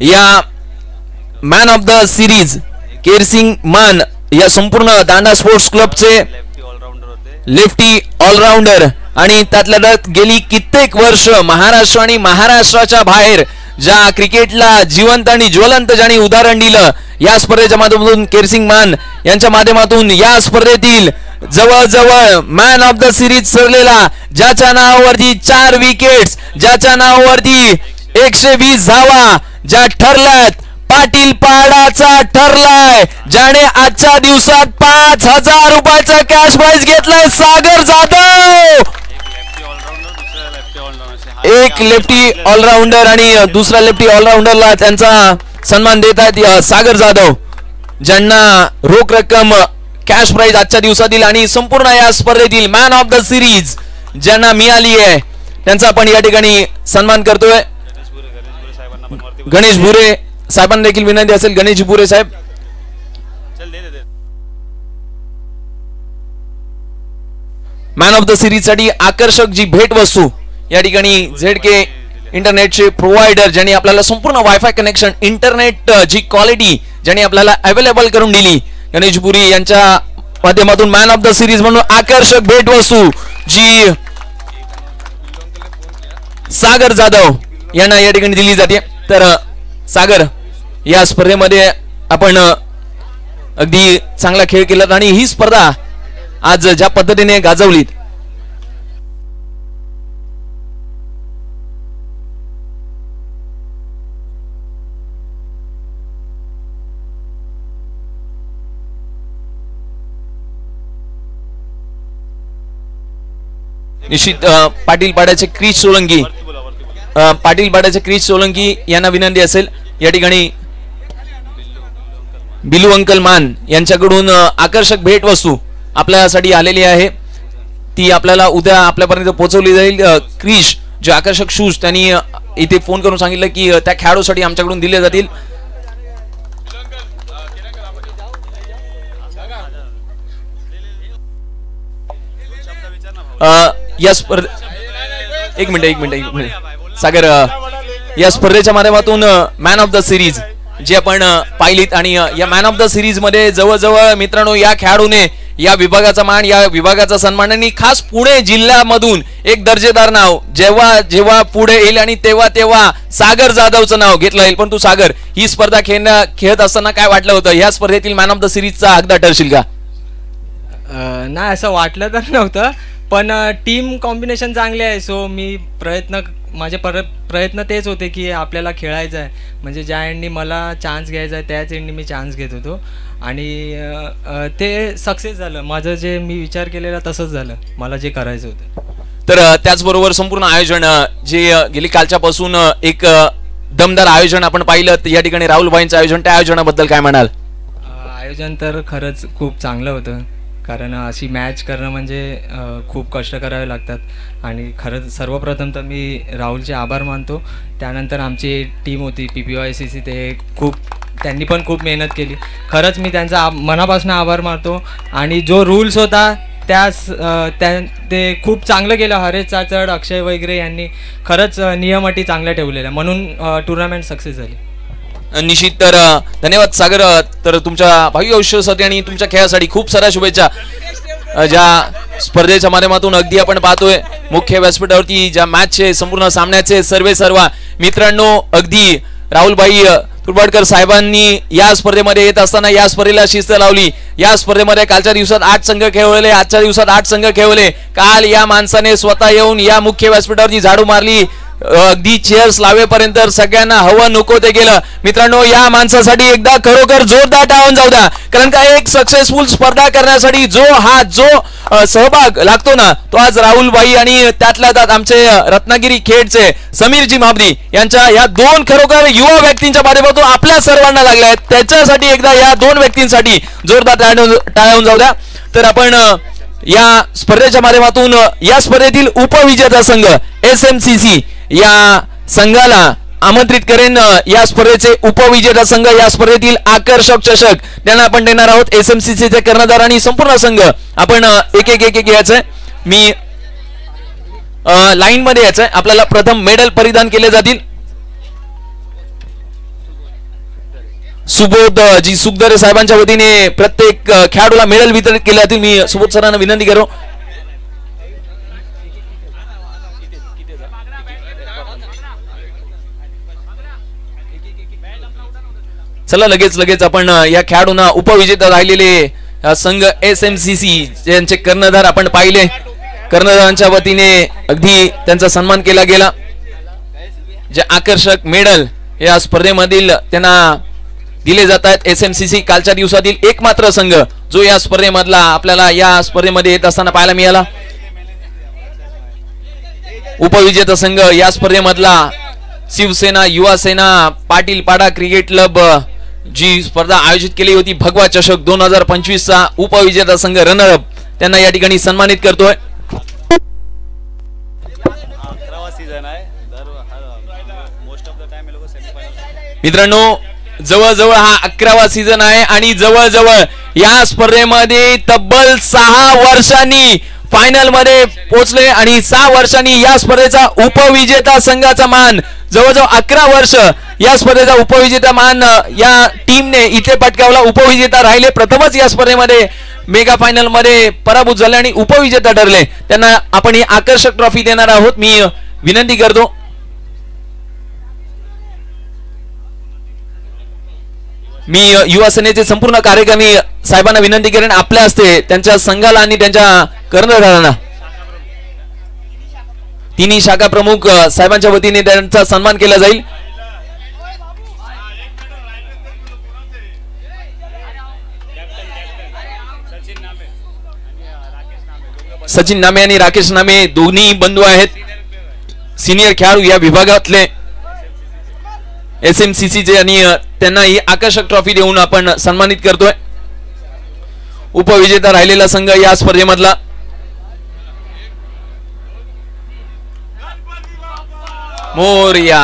Speaker 2: या मॅन ऑफ द सिरीज केरसिंग मान या संपूर्ण दांडा स्पोर्ट्स क्लबचे लेफ्टी ऑलराऊंडर आणि त्यातल्या त्यात गेली कित्येक वर्ष महाराष्ट्र आणि महाराष्ट्राच्या बाहेर ज्या क्रिकेटला जिवंत आणि ज्वलंत ज्यांनी उदाहरण दिलं या स्पर्धेच्या माध्यमातून केरसिंग मान यांच्या माध्यमातून या स्पर्धेतील जवळजवळ मॅन ऑफ द सिरीज ठरलेला ज्याच्या नावावरती 4 विकेट्स ज्याच्या नावावरती 120 धावा ज्या ठरल्यात पाटील पाडाचा ठरलाय ज्याने आजच्या दिवसात 5,000 रुपयाचा कॅश प्राइज घेतलाय सागर जाधव एक लेफ्टी ऑलराऊंडर आणि दुसरा लेफ्टी ऑलराऊंडरला त्यांचा सन्मान देत आहेत सागर जाधव ज्यांना रोख रक्कम कॅश प्राइज आजच्या दिवसातील आणि संपूर्ण या स्पर्धेतील मॅन ऑफ द सिरीज ज्यांना मिळाली आहे त्यांचा आपण या ठिकाणी सन्मान करतोय गणेश भुरे साहेबांना देखील विनंती असेल गणेश भुरे साहेब मॅन ऑफ द सिरीज साठी आकर्षक जी भेट वस्तू या ठिकाणी झेडके इंटरनेटचे प्रोव्हायडर ज्यांनी आपल्याला संपूर्ण वायफाय कनेक्शन इंटरनेट जी क्वालिटी ज्यांनी आपल्याला अवेलेबल करून दिली गणेश भुरी यांच्या माध्यमातून मॅन ऑफ द सिरीज म्हणून आकर्षक भेट वस्तू जी सागर जाधव यांना या ठिकाणी दिली जाते तर सागर या स्पर्धेमध्ये आपण अगदी चांगला खेळ केलात आणि ही स्पर्धा आज ज्या पद्धतीने गाजवलीत निश्चित पाटील पाड्याचे क्रिश सोलंकी यांना विनंती असेल या ठिकाणी बिलू अंकल मान यांच्याकडून आकर्षक भेट वस्तू आपल्यासाठी आलेली आहे ती आपल्याला उद्या आपल्यापर्यंत पोहोचवली जाईल क्रिश जे आकर्षक शूज त्यांनी इथे फोन करून सांगितलं की त्या खेळाडूसाठी आमच्याकडून दिले जातील या एक मिनिट सागर या स्पर्धेच्या माध्यमातून मॅन ऑफ द सिरीज जे आपण पाहिलीत आणि या मॅन ऑफ द सिरीज मध्ये जवळजवळ मित्रांनो या खेळाडूने या विभागाचा मान या विभागाचा सन्मान आणि खास पुणे जिल्ह्यामधून एक दर्जेदार नाव जेव्हा जेव्हा पुढे येईल आणि तेव्हा सागर जाधवचं नाव घेतलं जाईल पण तू सागर ही स्पर्धा खेळत असताना काय वाटलं होतं या स्पर्धेतील मॅन ऑफ द सिरीजचा हकदार ठरशील का
Speaker 4: नाही असं वाटलं तर नव्हतं पण टीम कॉम्बिनेशन चांगले आहे सो मी माझे प्रयत्न तेच होते की आपल्याला खेळायचं आहे म्हणजे ज्या एंडनी मला चान्स घ्यायचा आहे त्याच एंडनी मी चान्स घेत होतो आणि ते सक्सेस झालं. माझं जे मी विचार केलेला तसंच झालं, मला जे करायचं होतं.
Speaker 2: तर त्याचबरोबर संपूर्ण आयोजन जे गेली कालच्यापासून एक दमदार आयोजन आपण पाहिलं या ठिकाणी राहुलभाईंचं आयोजन, त्या आयोजनाबद्दल काय म्हणाल?
Speaker 4: आयोजन तर खरंच खूप चांगलं होतं, कारण अशी मॅच करणं म्हणजे खूप कष्ट करावे लागतात आणि खरंच सर्वप्रथम तर मी राहुलचे आभार मानतो. त्यानंतर आमची टीम होती PPYCC, त्यांनी पण खूप मेहनत केली. खरंच मी त्यांचा मनापासून आभार मानतो. आणि जो रूल्स होता ते खूप चांगलं केलं. हरेश चाचड, अक्षय वगैरे यांनी खरंच नियम अटी चांगल्या ठेवलेल्या, म्हणून टुर्नामेंट सक्सेस झाली.
Speaker 2: निश्चित. तर धन्यवाद सागर. तर तुमच्या भावी आयुष्यासाठी आणि तुमच्या खेळासाठी खूप साऱ्या शुभेच्छा. ज्या स्पर्धेच्या माध्यमातून अगदी आपण पाहतोय मुख्य व्यासपीठावरती ज्या मॅचचे संपूर्ण सामन्याचे सर्व मित्रांनो, अगदी राहुलभाई तुरबाडकर साहेबांनी या स्पर्धेमध्ये येत असताना या स्पर्धेला शिस्त लावली. या स्पर्धेमध्ये कालच्या दिवसात 8 संघ खेळवले, आजच्या दिवसात 8 संघ खेळवले. काल या माणसाने स्वतः येऊन या मुख्य व्यासपीठावरती झाडू मारली, अगदी चेअर्स लावेपर्यंत सगळ्यांना हवं नको ते गेलं. मित्रांनो, या माणसासाठी एकदा खरोखर जोरदार टाळून जाऊ द्या, कारण का एक सक्सेसफुल स्पर्धा करण्यासाठी जो सहभाग लागतो ना, तो आज राहुलभाई आणि त्यातल्या त्यात आमचे रत्नागिरी खेडचे समीरजी महाबदी यांच्या या 2 खरोखर युवा व्यक्तींच्या माध्यमातून आपल्या सर्वांना लागल्या आहेत. त्याच्यासाठी एकदा या 2 व्यक्तींसाठी जोरदार टाळून जाऊ द्या. तर आपण या स्पर्धेच्या माध्यमातून या स्पर्धेतील उपविजेता संघ SMCC या संघाला आमंत्रित करेन. या स्पर्धेचे उपविजेता संघ, या स्पर्धेतील आकर्षक चषक त्यांना आपण देणार आहोत. SMCC चे कर्णधार आणि संपूर्ण संघ आपण एक यायचंय. मी लाईन मध्ये यायचंय. आपल्याला प्रथम मेडल परिधान केले जातील. सुबोध जी सुखदरे साहेबांच्या वतीने प्रत्येक खेळाडूला मेडल वितरित केले जातील. मी सुबोध सरांना विनंती करो. चला लगेच आपण या खेळाडूंना उपविजेता राहिलेले संघ SMCC यांचे कर्णधार आपण पाहिले. कर्णधारांच्या वतीने अगदी त्यांचा सन्मान केला गेला. जे आकर्षक मेडल या स्पर्धेमधील त्यांना दिले जात आहेत. SMCC कालच्या दिवसातील एकमात्र संघ जो या स्पर्धेमधला आपल्याला या स्पर्धेमध्ये येत असताना पाहायला मिळाला. उपविजेता संघ या स्पर्धेमधला शिवसेना युवा सेना पाटील पाडा क्रिकेट क्लब जी स्पर्धा आयोजित केली होती भगवा चषक 2025 चा उपविजेता संघ रनरअप त्यांना या ठिकाणी सन्मानित करतोय. मित्रांनो, जवळजवळ हा 11वा सीझन आहे आणि जवळजवळ या स्पर्धेमध्ये तब्बल 6 वर्षांनी फायनल मध्ये पोहोचले आणि 6 वर्षांनी या स्पर्धेचा उपविजेता संघाचा मान, जवळजवळ 11 वर्ष या स्पर्धेचा उपविजेता मान या टीमने इथे पटकावला. उपविजेता राहिले. प्रथमच या स्पर्धेमध्ये मेगा फायनल मध्ये पराभूत झाले आणि उपविजेता ठरले. त्यांना आपण ही आकर्षक ट्रॉफी देणार आहोत. मी विनंती करतो युवा सेनेचे संपूर्ण कार्यक्रमी साहेबांना विनंती करेन आपल्या हस्ते त्यांच्या संघाला आणि त्यांच्या कर्णधारांना तिन्ही शाखा प्रमुख साहेबांच्या वतीने त्यांचा सन्मान केला जाईल. सचिन नामे आणि राकेश नामे दोन्ही बंधू आहेत, सिनियर खेळाडू या विभागातले SMCC चे, आणि त्यांना ही आकर्षक ट्रॉफी देऊन आपण सन्मानित करतोय. उपविजेता राहिलेला संघ या स्पर्धेमधला मोरया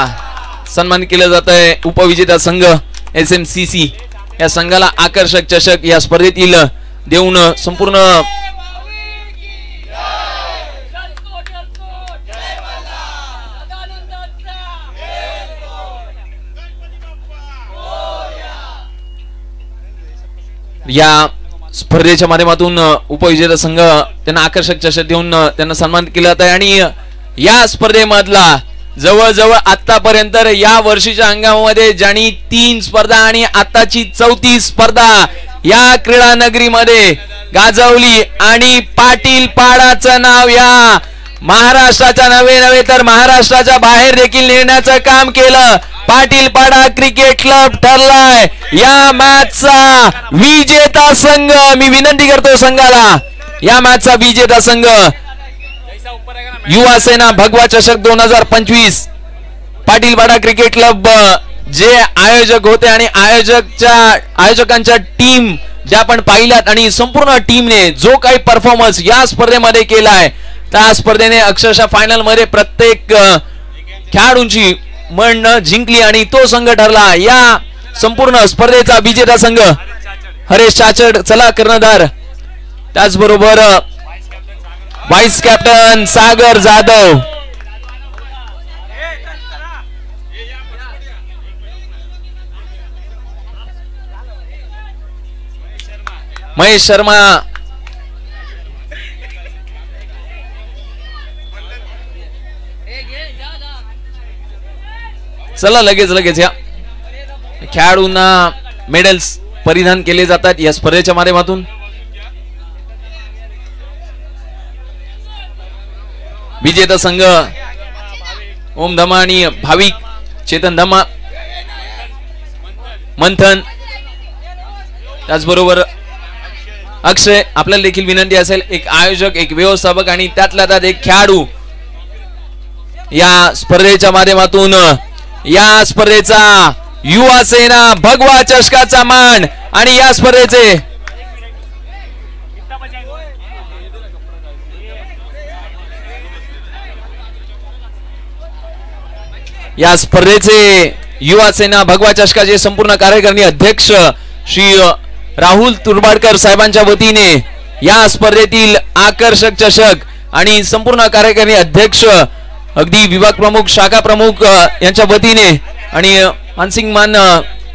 Speaker 2: सन्मान केलं जात आहे. उपविजेता संघ SMCC या संघाला आकर्षक चषक या स्पर्धेतील देऊन संपूर्ण या स्पर्धेच्या माध्यमातून उपविजेता संघ त्यांना आकर्षक चषक देऊन त्यांना सन्मान केला जात आहे. आणि या स्पर्धेमधला जवळजवळ आतापर्यंत या वर्षीच्या हंगामामध्ये ज्यांनी 3 स्पर्धा आणि आताची 34 स्पर्धा या क्रीडा नगरीमध्ये गाजवली आणि पाटील पाडाचं नाव या महाराष्ट्राच्या नव्हे तर महाराष्ट्राच्या बाहेर देखील नेण्याचं काम केलं. पाटील पाडा क्रिकेट क्लब ठरलाय या मॅचचा विजेता संघ. मी विनंती करतो संघाला, या मॅचचा विजेता संघ युवा सेना भगवा चषक 2025 पाटील पाडा क्रिकेट क्लब जे आयोजक होते आणि आयोजकांच्या टीम ज्या आपण पाहिल्यात आणि संपूर्ण टीमने जो काही परफॉर्मन्स या स्पर्धेमध्ये केलाय, त्या स्पर्धेने अक्षरशः फायनल मध्ये प्रत्येक खेळाडूंची मन जिंकली आणि तो संघ ठरला या संपूर्ण स्पर्धेचा विजेता संघ हरेश चाचड चला कर्णधार, त्याचबरोबर व्हाईस कॅप्टन सागर जाधव, महेश शर्मा, चला लगेच या खेळाडूंना मेडल्स परिधान केले जातात या स्पर्धेच्या माध्यमातून. विजेता संघ ओम धमा आणि भाविक, चेतन धमा, मंथन, त्याचबरोबर अक्षय. आपल्याला देखील विनंती असेल, एक आयोजक, एक व्यवस्थापक आणि त्यातल्या त्यात एक खेळाडू या स्पर्धेच्या माध्यमातून या स्पर्धेचा युवा सेना भगवा चषकाचा मान आणि या स्पर्धेचे युवा सेना भगवा चषकाचे संपूर्ण कार्यकारिणी अध्यक्ष श्री राहुल तुर्बाडकर साहेबांच्या वतीने या स्पर्धेतील आकर्षक चषक आणि संपूर्ण कार्यकारिणी अध्यक्ष अगदी विभाग प्रमुख, शाखा प्रमुख यांच्या वतीने आणि मानसिंग मान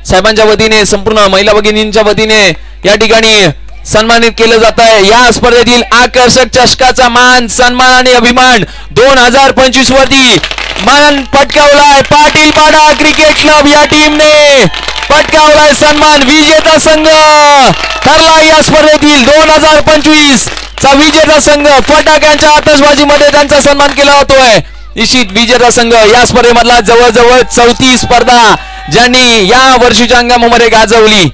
Speaker 2: साहेबांच्या वतीने, संपूर्ण महिला भगिनींच्या वतीने या ठिकाणी सन्मानित केलं जात आहे. या स्पर्धेतील आकर्षक चषकाचा मान, सन्मान आणि अभिमान 2025 वरती मान पटकावलाय पाटील पाडा क्रिकेट क्लब या टीमने पटकावलाय सन्मान. विजेता संघ ठरला या स्पर्धेतील 2025 चा विजेता संघ. फटाक्यांच्या आतषबाजीमध्ये त्यांचा सन्मान केला जातोय. निश्चित विजेता संघ या स्पर्धेमधला जवळजवळ 34 स्पर्धा ज्यांनी या वर्षीच्या हंगामामध्ये गाजवली